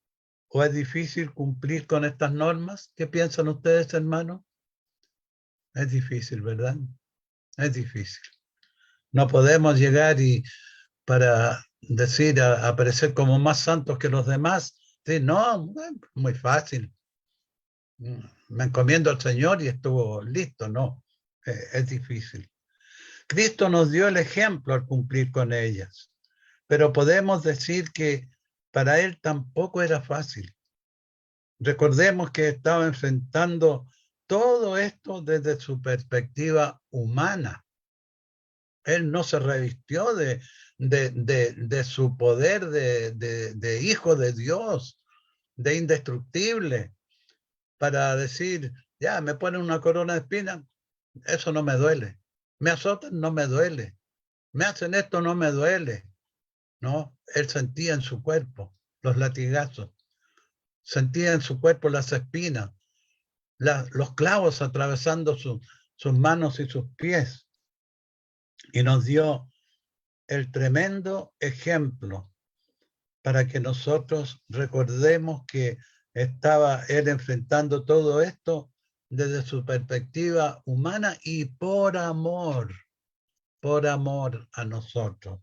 o es difícil cumplir con estas normas? ¿Qué piensan ustedes, hermanos? Es difícil, ¿verdad? Es difícil. No podemos llegar y para decir, aparecer como más santos que los demás. Sí, no, muy fácil. Me encomiendo al Señor y estuvo listo. No, es difícil. Cristo nos dio el ejemplo al cumplir con ellas, pero podemos decir que para Él tampoco era fácil. Recordemos que estaba enfrentando todo esto desde su perspectiva humana. Él no se revistió de su poder de hijo de Dios, de indestructible, para decir, ya, me ponen una corona de espinas, eso no me duele. Me azotan, no me duele. Me hacen esto, no me duele. No, él sentía en su cuerpo los latigazos, sentía en su cuerpo las espinas, los clavos atravesando sus manos y sus pies. Y nos dio el tremendo ejemplo para que nosotros recordemos que estaba él enfrentando todo esto desde su perspectiva humana y por amor a nosotros.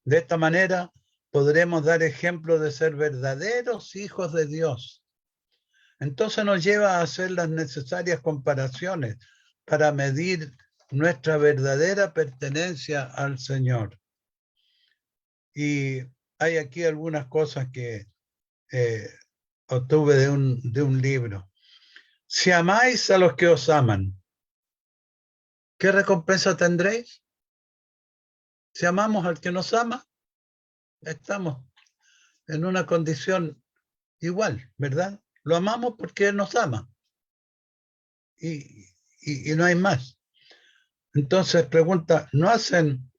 De esta manera podremos dar ejemplo de ser verdaderos hijos de Dios. Entonces nos lleva a hacer las necesarias comparaciones para medir nuestra verdadera pertenencia al Señor. Y hay aquí algunas cosas que obtuve de un libro. Si amáis a los que os aman, ¿qué recompensa tendréis? Si amamos al que nos ama, estamos en una condición igual, ¿verdad? Lo amamos porque Él nos ama. Y no hay más. Entonces pregunta, ¿no hacen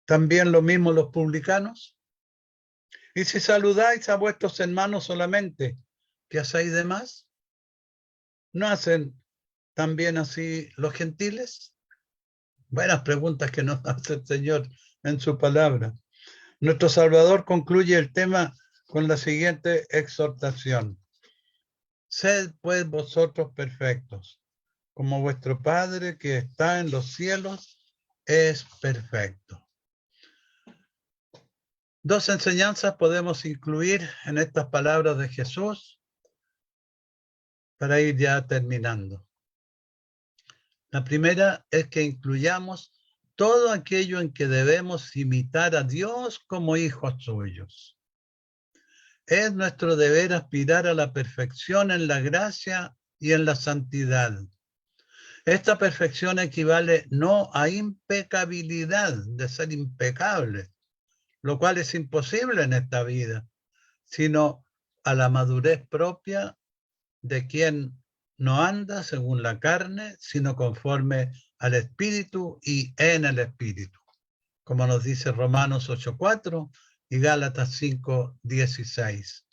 también lo mismo los publicanos? Y si saludáis a vuestros hermanos solamente, ¿qué hacéis de más? ¿No hacen también así los gentiles? Buenas preguntas que nos hace el Señor en su palabra. Nuestro Salvador concluye el tema con la siguiente exhortación. Sed pues vosotros perfectos, como vuestro Padre que está en los cielos es perfecto. Dos enseñanzas podemos incluir en estas palabras de Jesús para ir ya terminando. La primera es que incluyamos todo aquello en que debemos imitar a Dios como hijos suyos. Es nuestro deber aspirar a la perfección en la gracia y en la santidad. Esta perfección equivale no a impecabilidad, de ser impecable, lo cual es imposible en esta vida, sino a la madurez propia de quien no anda según la carne, sino conforme al Espíritu y en el Espíritu, como nos dice Romanos 8:4 y Gálatas 5:16.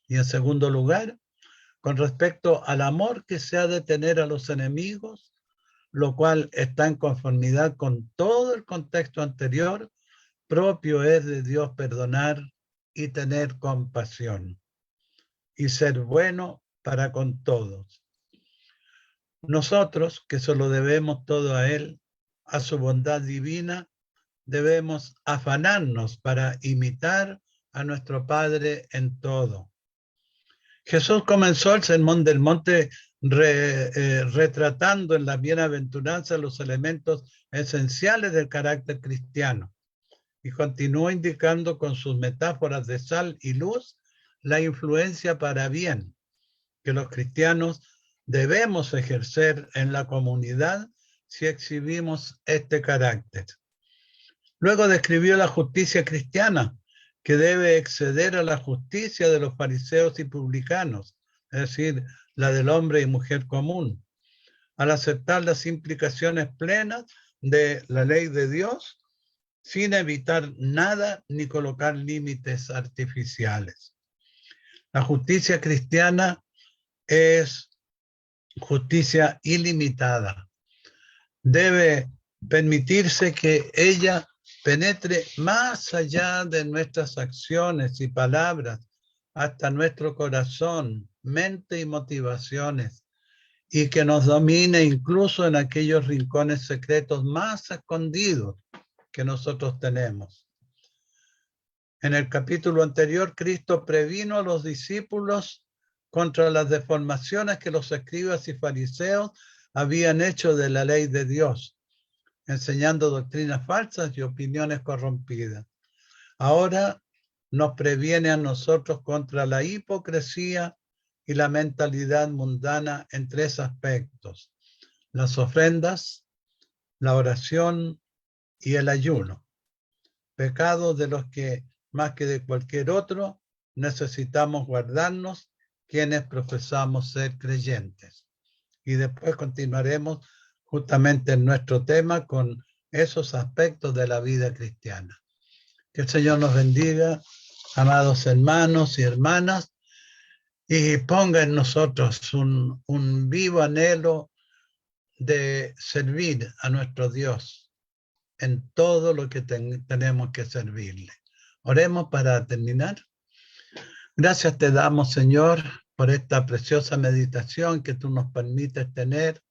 Y en segundo lugar, con respecto al amor que se ha de tener a los enemigos, lo cual está en conformidad con todo el contexto anterior, propio es de Dios perdonar y tener compasión y ser bueno para con todos. Nosotros, que solo debemos todo a Él, a su bondad divina, debemos afanarnos para imitar a nuestro Padre en todo. Jesús comenzó el Sermón del Monte retratando en la bienaventuranza los elementos esenciales del carácter cristiano y continuó indicando con sus metáforas de sal y luz la influencia para bien que los cristianos debemos ejercer en la comunidad si exhibimos este carácter. Luego describió la justicia cristiana, que debe exceder a la justicia de los fariseos y publicanos, es decir, la del hombre y mujer común, al aceptar las implicaciones plenas de la ley de Dios, sin evitar nada ni colocar límites artificiales. La justicia cristiana es justicia ilimitada. Debe permitirse que ella penetre más allá de nuestras acciones y palabras, hasta nuestro corazón, mente y motivaciones, y que nos domine incluso en aquellos rincones secretos más escondidos que nosotros tenemos. En el capítulo anterior, Cristo previno a los discípulos contra las deformaciones que los escribas y fariseos habían hecho de la ley de Dios, enseñando doctrinas falsas y opiniones corrompidas. Ahora nos previene a nosotros contra la hipocresía y la mentalidad mundana en 3 aspectos: las ofrendas, la oración y el ayuno. Pecados de los que, más que de cualquier otro, necesitamos guardarnos quienes profesamos ser creyentes. Y después continuaremos justamente en nuestro tema con esos aspectos de la vida cristiana. Que el Señor nos bendiga, amados hermanos y hermanas, y ponga en nosotros un vivo anhelo de servir a nuestro Dios en todo lo que tenemos que servirle. Oremos para terminar. Gracias te damos, Señor, por esta preciosa meditación que tú nos permites tener.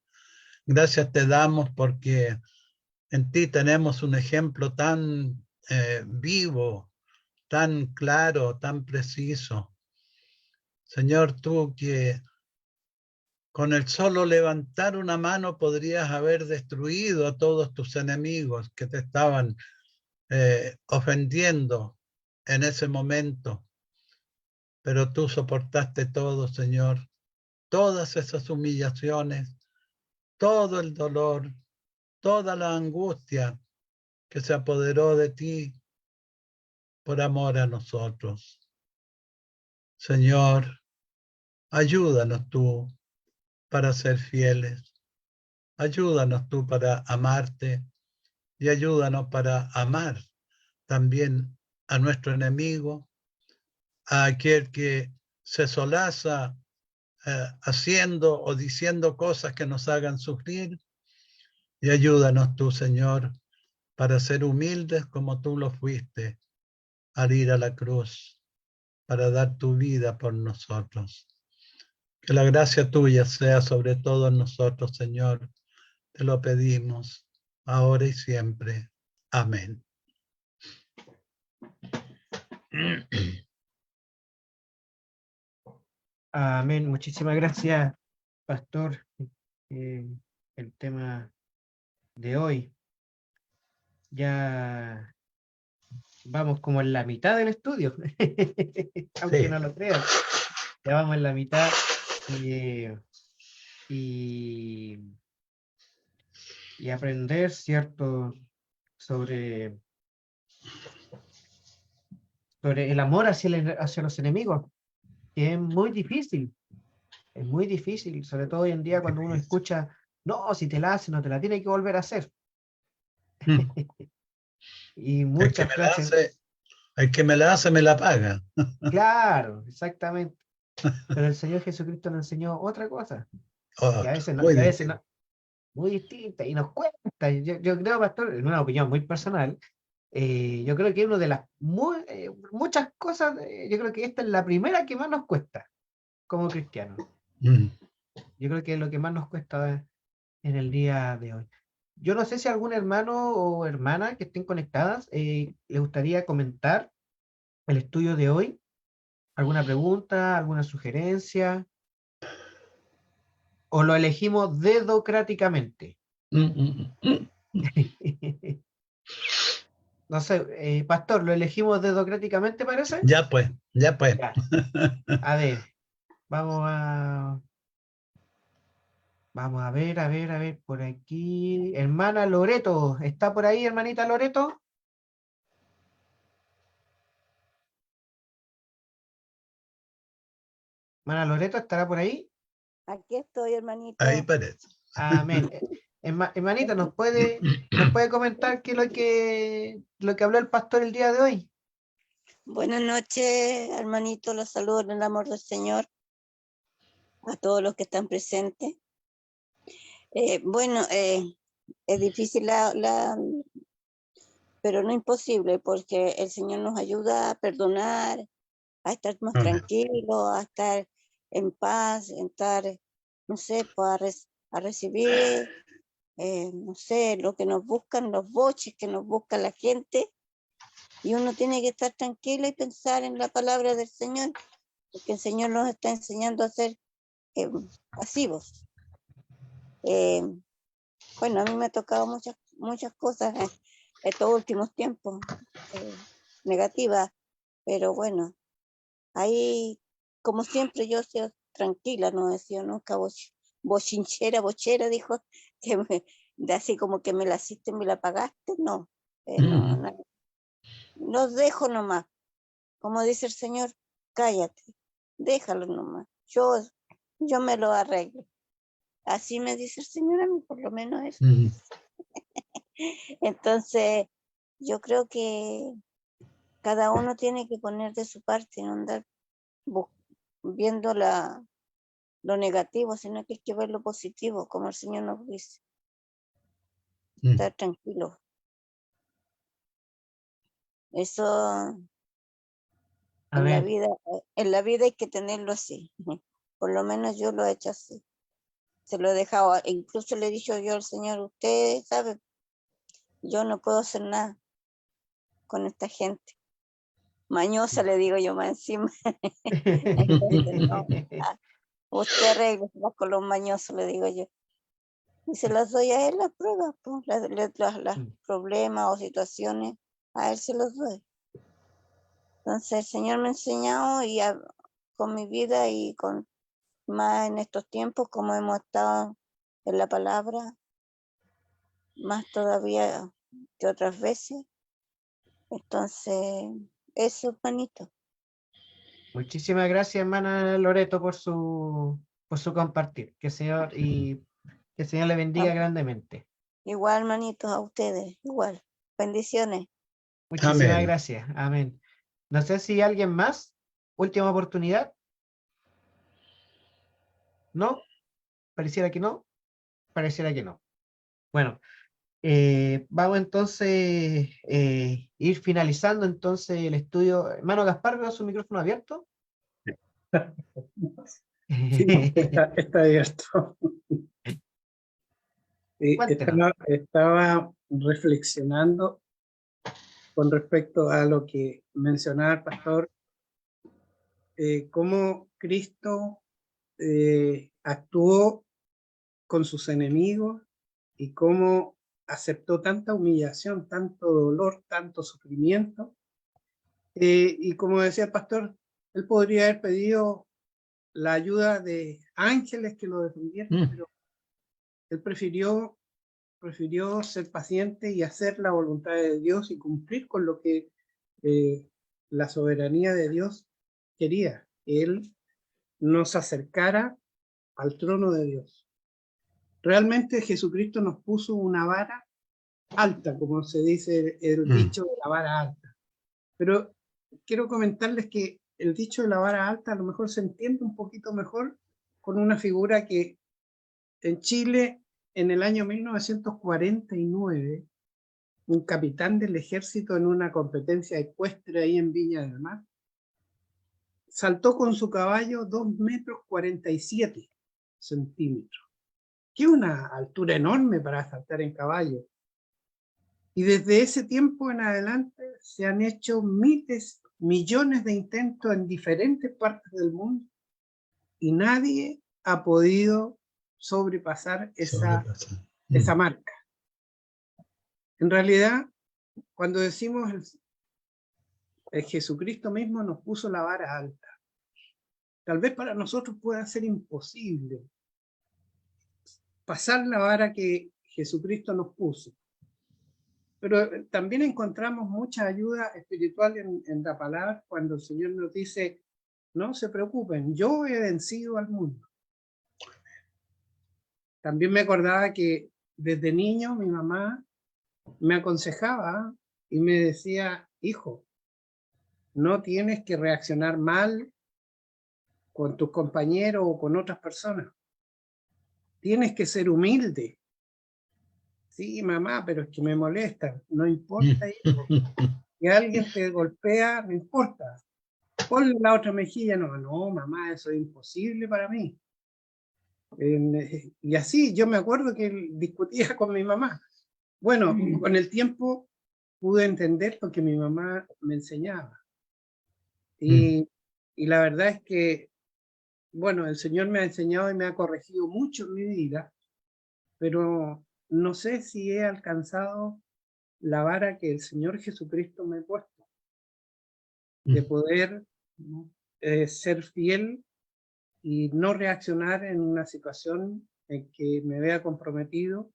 Gracias te damos porque en ti tenemos un ejemplo tan vivo, tan claro, tan preciso. Señor, tú que con el solo levantar una mano podrías haber destruido a todos tus enemigos que te estaban ofendiendo en ese momento. Pero tú soportaste todo, Señor, todas esas humillaciones, todo el dolor, toda la angustia que se apoderó de ti por amor a nosotros. Señor, ayúdanos tú para ser fieles. Ayúdanos tú para amarte y ayúdanos para amar también a nuestro enemigo, a aquel que se solaza haciendo o diciendo cosas que nos hagan sufrir. Y ayúdanos tú, Señor, para ser humildes como tú lo fuiste al ir a la cruz, para dar tu vida por nosotros. Que la gracia tuya sea sobre todos nosotros, Señor. Te lo pedimos ahora y siempre. Amén. Amén. Muchísimas gracias, pastor. El tema de hoy. Ya vamos como en la mitad del estudio, aunque Sí. no lo crean. Ya vamos en la mitad. Y aprender, ¿cierto?, sobre el amor hacia los enemigos, que es muy difícil, sobre todo hoy en día cuando uno escucha, no, si te la hace, no te la tiene que volver a hacer. Y muchas frases. El que me la hace, me la paga. Claro, exactamente. Pero el Señor Jesucristo nos enseñó otra cosa, que a veces no, muy distinta, y nos cuesta. Yo creo, pastor, en una opinión muy personal, yo creo que uno de las muchas cosas, yo creo que esta es la primera que más nos cuesta como cristianos. Yo creo que es lo que más nos cuesta en el día de hoy. Yo no sé si algún hermano o hermana que estén conectadas le gustaría comentar el estudio de hoy. ¿Alguna pregunta, alguna sugerencia? ¿O lo elegimos dedocráticamente? No sé, pastor, ¿lo elegimos dedocráticamente, parece? Ya pues. Ya. A ver, vamos a ver, por aquí. Hermana Loreto, ¿está por ahí, hermanita Loreto? Hermana Loreto, ¿estará por ahí? Aquí estoy, hermanito. Ahí parece. Amén. Hermanita, ¿nos puede comentar qué es lo que habló el pastor el día de hoy? Buenas noches, hermanito, los saludo en el amor del Señor, a todos los que están presentes. Es difícil pero no imposible, porque el Señor nos ayuda a perdonar, a estar más tranquilos, a estar en paz, a estar, no sé, pues a recibir, no sé, lo que nos buscan, los boches que nos busca la gente, y uno tiene que estar tranquilo y pensar en la palabra del Señor, porque el Señor nos está enseñando a ser pasivos. Bueno, a mí me ha tocado muchas cosas estos últimos tiempos negativas, pero bueno, ahí, como siempre, yo soy tranquila, no he sido nunca bochera, dijo, así como que me la hiciste, me la pagaste, no, no, los dejo nomás, como dice el Señor, cállate, déjalo nomás, yo me lo arreglo. Así me dice el Señor a mí, por lo menos eso. Entonces, yo creo que cada uno tiene que poner de su parte, no andar viendo lo negativo, sino que hay que ver lo positivo, como el Señor nos dice. Estar tranquilo. Eso en la vida hay que tenerlo así. Por lo menos yo lo he hecho así. Se lo he dejado, incluso le he dicho yo al Señor, usted sabe, yo no puedo hacer nada con esta gente. Mañosa le digo yo más encima. Entonces, no, usted arregle con los mañosos, le digo yo. Y se las doy a él las pruebas, pues, las problemas o situaciones, a él se los doy. Entonces el Señor me ha enseñado con mi vida y con más en estos tiempos, como hemos estado en la palabra, más todavía que otras veces. Entonces, eso, hermanito. Muchísimas gracias, hermana Loreto, por su compartir. Que el Señor le bendiga grandemente. Igual, hermanitos, a ustedes, igual. Bendiciones. Muchísimas gracias. Amén. No sé si alguien más. Última oportunidad. ¿No? Pareciera que no. Pareciera que no. Bueno, vamos entonces ir finalizando entonces el estudio. Hermano Gaspar, ¿veo su micrófono abierto? Sí, está abierto. Estaba reflexionando con respecto a lo que mencionaba el pastor, cómo Cristo actuó con sus enemigos y cómo aceptó tanta humillación, tanto dolor, tanto sufrimiento. Y como decía el pastor, él podría haber pedido la ayuda de ángeles que lo defendieran, pero él prefirió ser paciente y hacer la voluntad de Dios y cumplir con lo que la soberanía de Dios quería, que Él nos acercara al trono de Dios. Realmente Jesucristo nos puso una vara alta, como se dice el dicho de la vara alta. Pero quiero comentarles que el dicho de la vara alta a lo mejor se entiende un poquito mejor con una figura que en Chile, en el año 1949, un capitán del ejército en una competencia ecuestre ahí en Viña del Mar, saltó con su caballo 2,47 metros, que es una altura enorme para saltar en caballo. Y desde ese tiempo en adelante se han hecho millones de intentos en diferentes partes del mundo y nadie ha podido sobrepasar esa marca. En realidad, cuando decimos el Jesucristo mismo nos puso la vara alta, tal vez para nosotros pueda ser imposible pasar la vara que Jesucristo nos puso. Pero también encontramos mucha ayuda espiritual en la palabra cuando el Señor nos dice, no se preocupen, yo he vencido al mundo. También me acordaba que desde niño mi mamá me aconsejaba y me decía, hijo, no tienes que reaccionar mal con tus compañeros o con otras personas. Tienes que ser humilde. Sí, mamá, pero es que me molesta. No importa, hijo. Que alguien te golpea, no importa. Ponle la otra mejilla. No, no, mamá, eso es imposible para mí. Y así yo me acuerdo que discutía con mi mamá. Bueno, con el tiempo pude entender lo que mi mamá me enseñaba. Y la verdad es que, bueno, el Señor me ha enseñado y me ha corregido mucho en mi vida, pero no sé si he alcanzado la vara que el Señor Jesucristo me ha puesto, de poder ser fiel y no reaccionar en una situación en que me vea comprometido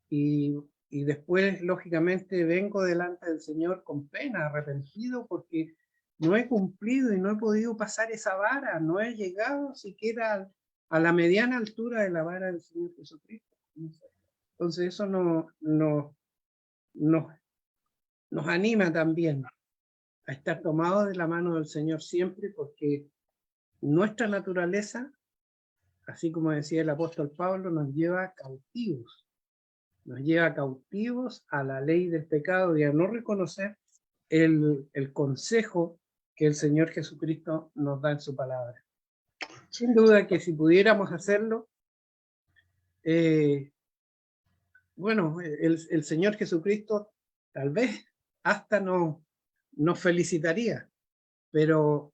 y después, lógicamente, vengo delante del Señor con pena, arrepentido, porque no he cumplido y no he podido pasar esa vara, no he llegado siquiera a la mediana altura de la vara del Señor Jesucristo. Entonces eso nos anima también a estar tomados de la mano del Señor siempre, porque nuestra naturaleza, así como decía el apóstol Pablo, nos lleva cautivos a la ley del pecado y a no reconocer el consejo que el Señor Jesucristo nos da en su palabra. Sin duda que si pudiéramos hacerlo, bueno, el Señor Jesucristo tal vez hasta nos felicitaría, pero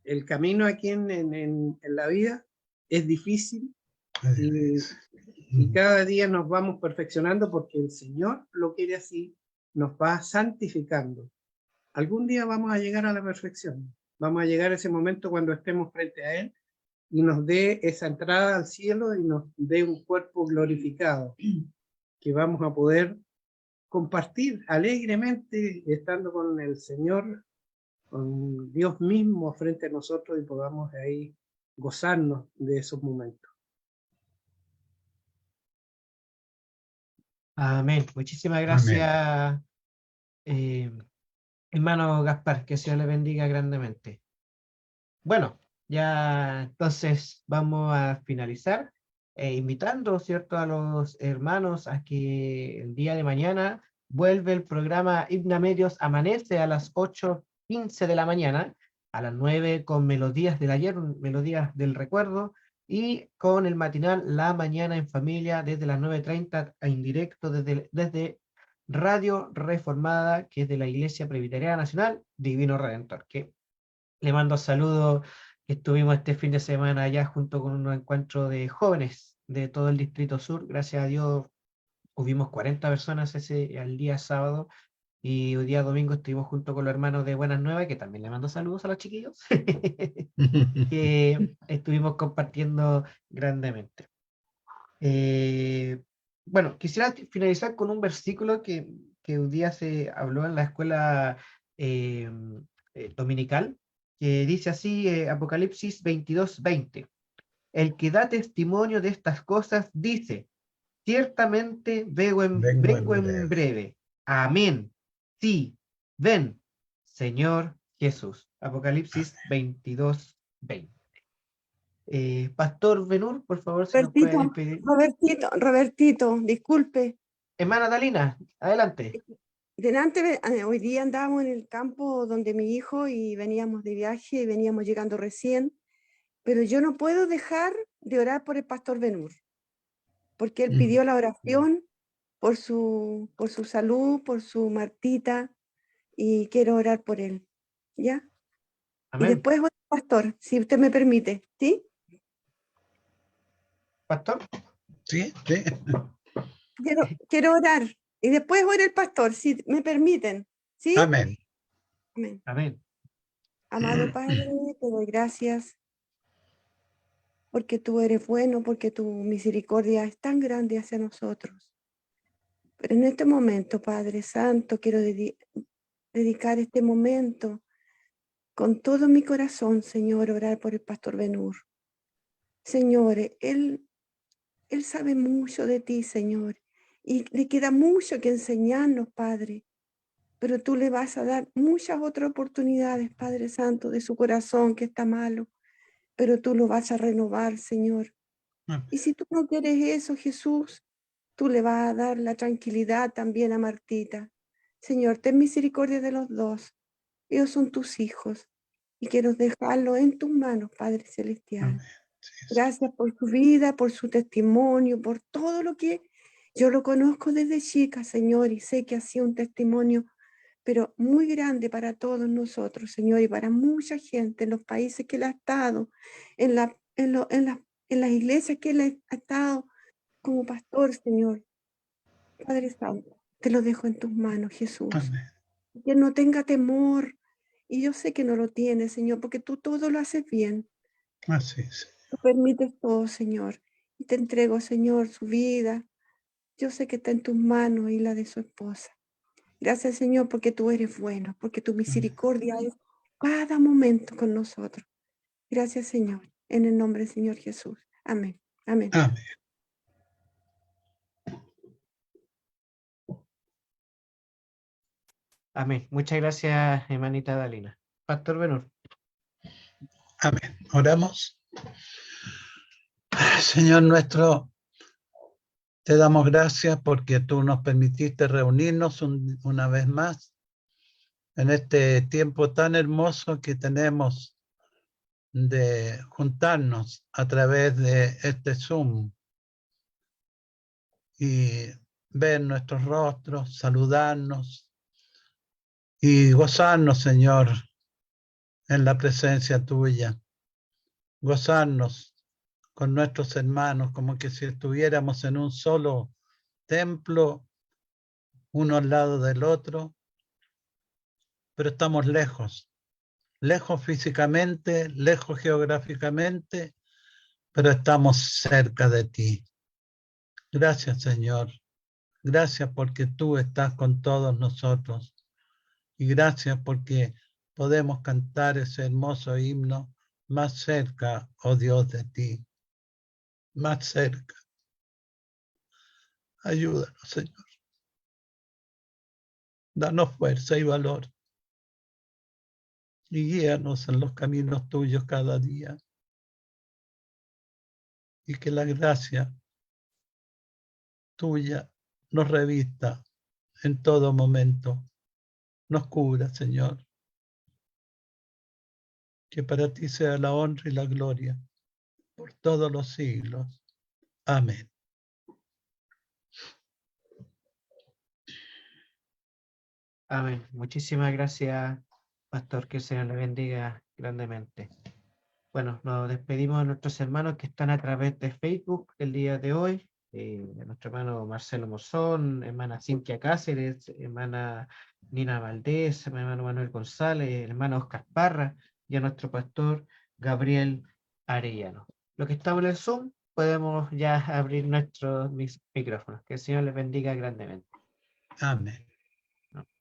el camino aquí en la vida es difícil y cada día nos vamos perfeccionando porque el Señor lo quiere así, nos va santificando. Algún día vamos a llegar a la perfección, vamos a llegar a ese momento cuando estemos frente a Él y nos dé esa entrada al cielo y nos dé un cuerpo glorificado que vamos a poder compartir alegremente estando con el Señor, con Dios mismo frente a nosotros y podamos ahí gozarnos de esos momentos. Amén. Muchísimas gracias, hermano Gaspar, que el Señor le bendiga grandemente. Bueno, ya entonces vamos a finalizar, invitando, ¿cierto?, a los hermanos a que el día de mañana vuelve el programa Himna Medios, amanece a las 8:15 de la mañana, a las 9 con Melodías del Ayer, Melodías del Recuerdo, y con el matinal La Mañana en Familia desde las 9:30 en directo desde Radio Reformada, que es de la Iglesia Presbiteriana Nacional Divino Redentor, que le mando saludos. Estuvimos este fin de semana allá junto con un encuentro de jóvenes de todo el Distrito Sur. Gracias a Dios hubimos 40 personas al día sábado, y hoy día domingo estuvimos junto con los hermanos de Buenas Nuevas, que también le mando saludos a los chiquillos, que estuvimos compartiendo grandemente. Bueno, quisiera finalizar con un versículo que hoy día se habló en la escuela dominical, que dice así, Apocalipsis 22:20. El que da testimonio de estas cosas dice, ciertamente vengo en breve. Amén. Sí, ven, Señor Jesús. Apocalipsis 22:20. Pastor Benur, por favor, si nos puede despedir. Robertito, disculpe. Hermana Dalina, adelante. Hoy día andábamos en el campo donde mi hijo y veníamos de viaje y veníamos llegando recién, pero yo no puedo dejar de orar por el pastor Benur, porque él pidió la oración por su salud, por su Martita, y quiero orar por él, ¿ya? Amén. Y después, pastor, si usted me permite, ¿sí? ¿Pastor? Sí. Quiero orar. Y después ora el pastor, si me permiten. ¿Sí? Amén. Amén. Amén. Amado Padre, te doy gracias porque tú eres bueno, porque tu misericordia es tan grande hacia nosotros. Pero en este momento, Padre Santo, quiero dedicar este momento con todo mi corazón, Señor, orar por el pastor Benur. Señor, él Él sabe mucho de ti, Señor, y le queda mucho que enseñarnos, Padre. Pero tú le vas a dar muchas otras oportunidades, Padre Santo, de su corazón que está malo, pero tú lo vas a renovar, Señor. Y si tú no quieres eso, Jesús, tú le vas a dar la tranquilidad también a Martita. Señor, ten misericordia de los dos. Ellos son tus hijos y quiero dejarlo en tus manos, Padre Celestial. Gracias por su vida, por su testimonio, por todo lo que yo lo conozco desde chica, Señor, y sé que ha sido un testimonio, pero muy grande para todos nosotros, Señor, y para mucha gente en los países que Él ha estado, en las iglesias que Él ha estado como pastor, Señor. Padre Santo, te lo dejo en tus manos, Jesús. Amén. Que no tenga temor, y yo sé que no lo tiene, Señor, porque tú todo lo haces bien. Así es. Tú permites todo, Señor. Y te entrego, Señor, su vida. Yo sé que está en tus manos y la de su esposa. Gracias, Señor, porque tú eres bueno, porque tu misericordia es cada momento con nosotros. Gracias, Señor, en el nombre del Señor Jesús. Amén. Amén. Amén. Amén. Muchas gracias, hermanita Dalina. Pastor Benur. Amén. Oramos. Señor nuestro, te damos gracias porque tú nos permitiste reunirnos una vez más en este tiempo tan hermoso que tenemos de juntarnos a través de este Zoom y ver nuestros rostros, saludarnos y gozarnos, Señor, en la presencia tuya. Gozarnos con nuestros hermanos, como que si estuviéramos en un solo templo, uno al lado del otro, pero estamos lejos, lejos físicamente, lejos geográficamente, pero estamos cerca de ti. Gracias, Señor. Gracias porque tú estás con todos nosotros. Y gracias porque podemos cantar ese hermoso himno más cerca, oh Dios, de ti. Más cerca. Ayúdanos, Señor. Danos fuerza y valor. Y guíanos en los caminos tuyos cada día. Y que la gracia tuya nos revista en todo momento. Nos cubra, Señor. Que para ti sea la honra y la gloria por todos los siglos. Amén. Amén. Muchísimas gracias, Pastor. Que el Señor le bendiga grandemente. Bueno, nos despedimos de nuestros hermanos que están a través de Facebook el día de hoy. Nuestro hermano Marcelo Mozón, hermana Cintia Cáceres, hermana Nina Valdés, hermano Manuel González, hermano Oscar Parra y a nuestro pastor Gabriel Arellano. Los que estamos en el Zoom podemos ya abrir nuestros micrófonos. Que el Señor les bendiga grandemente. Amén.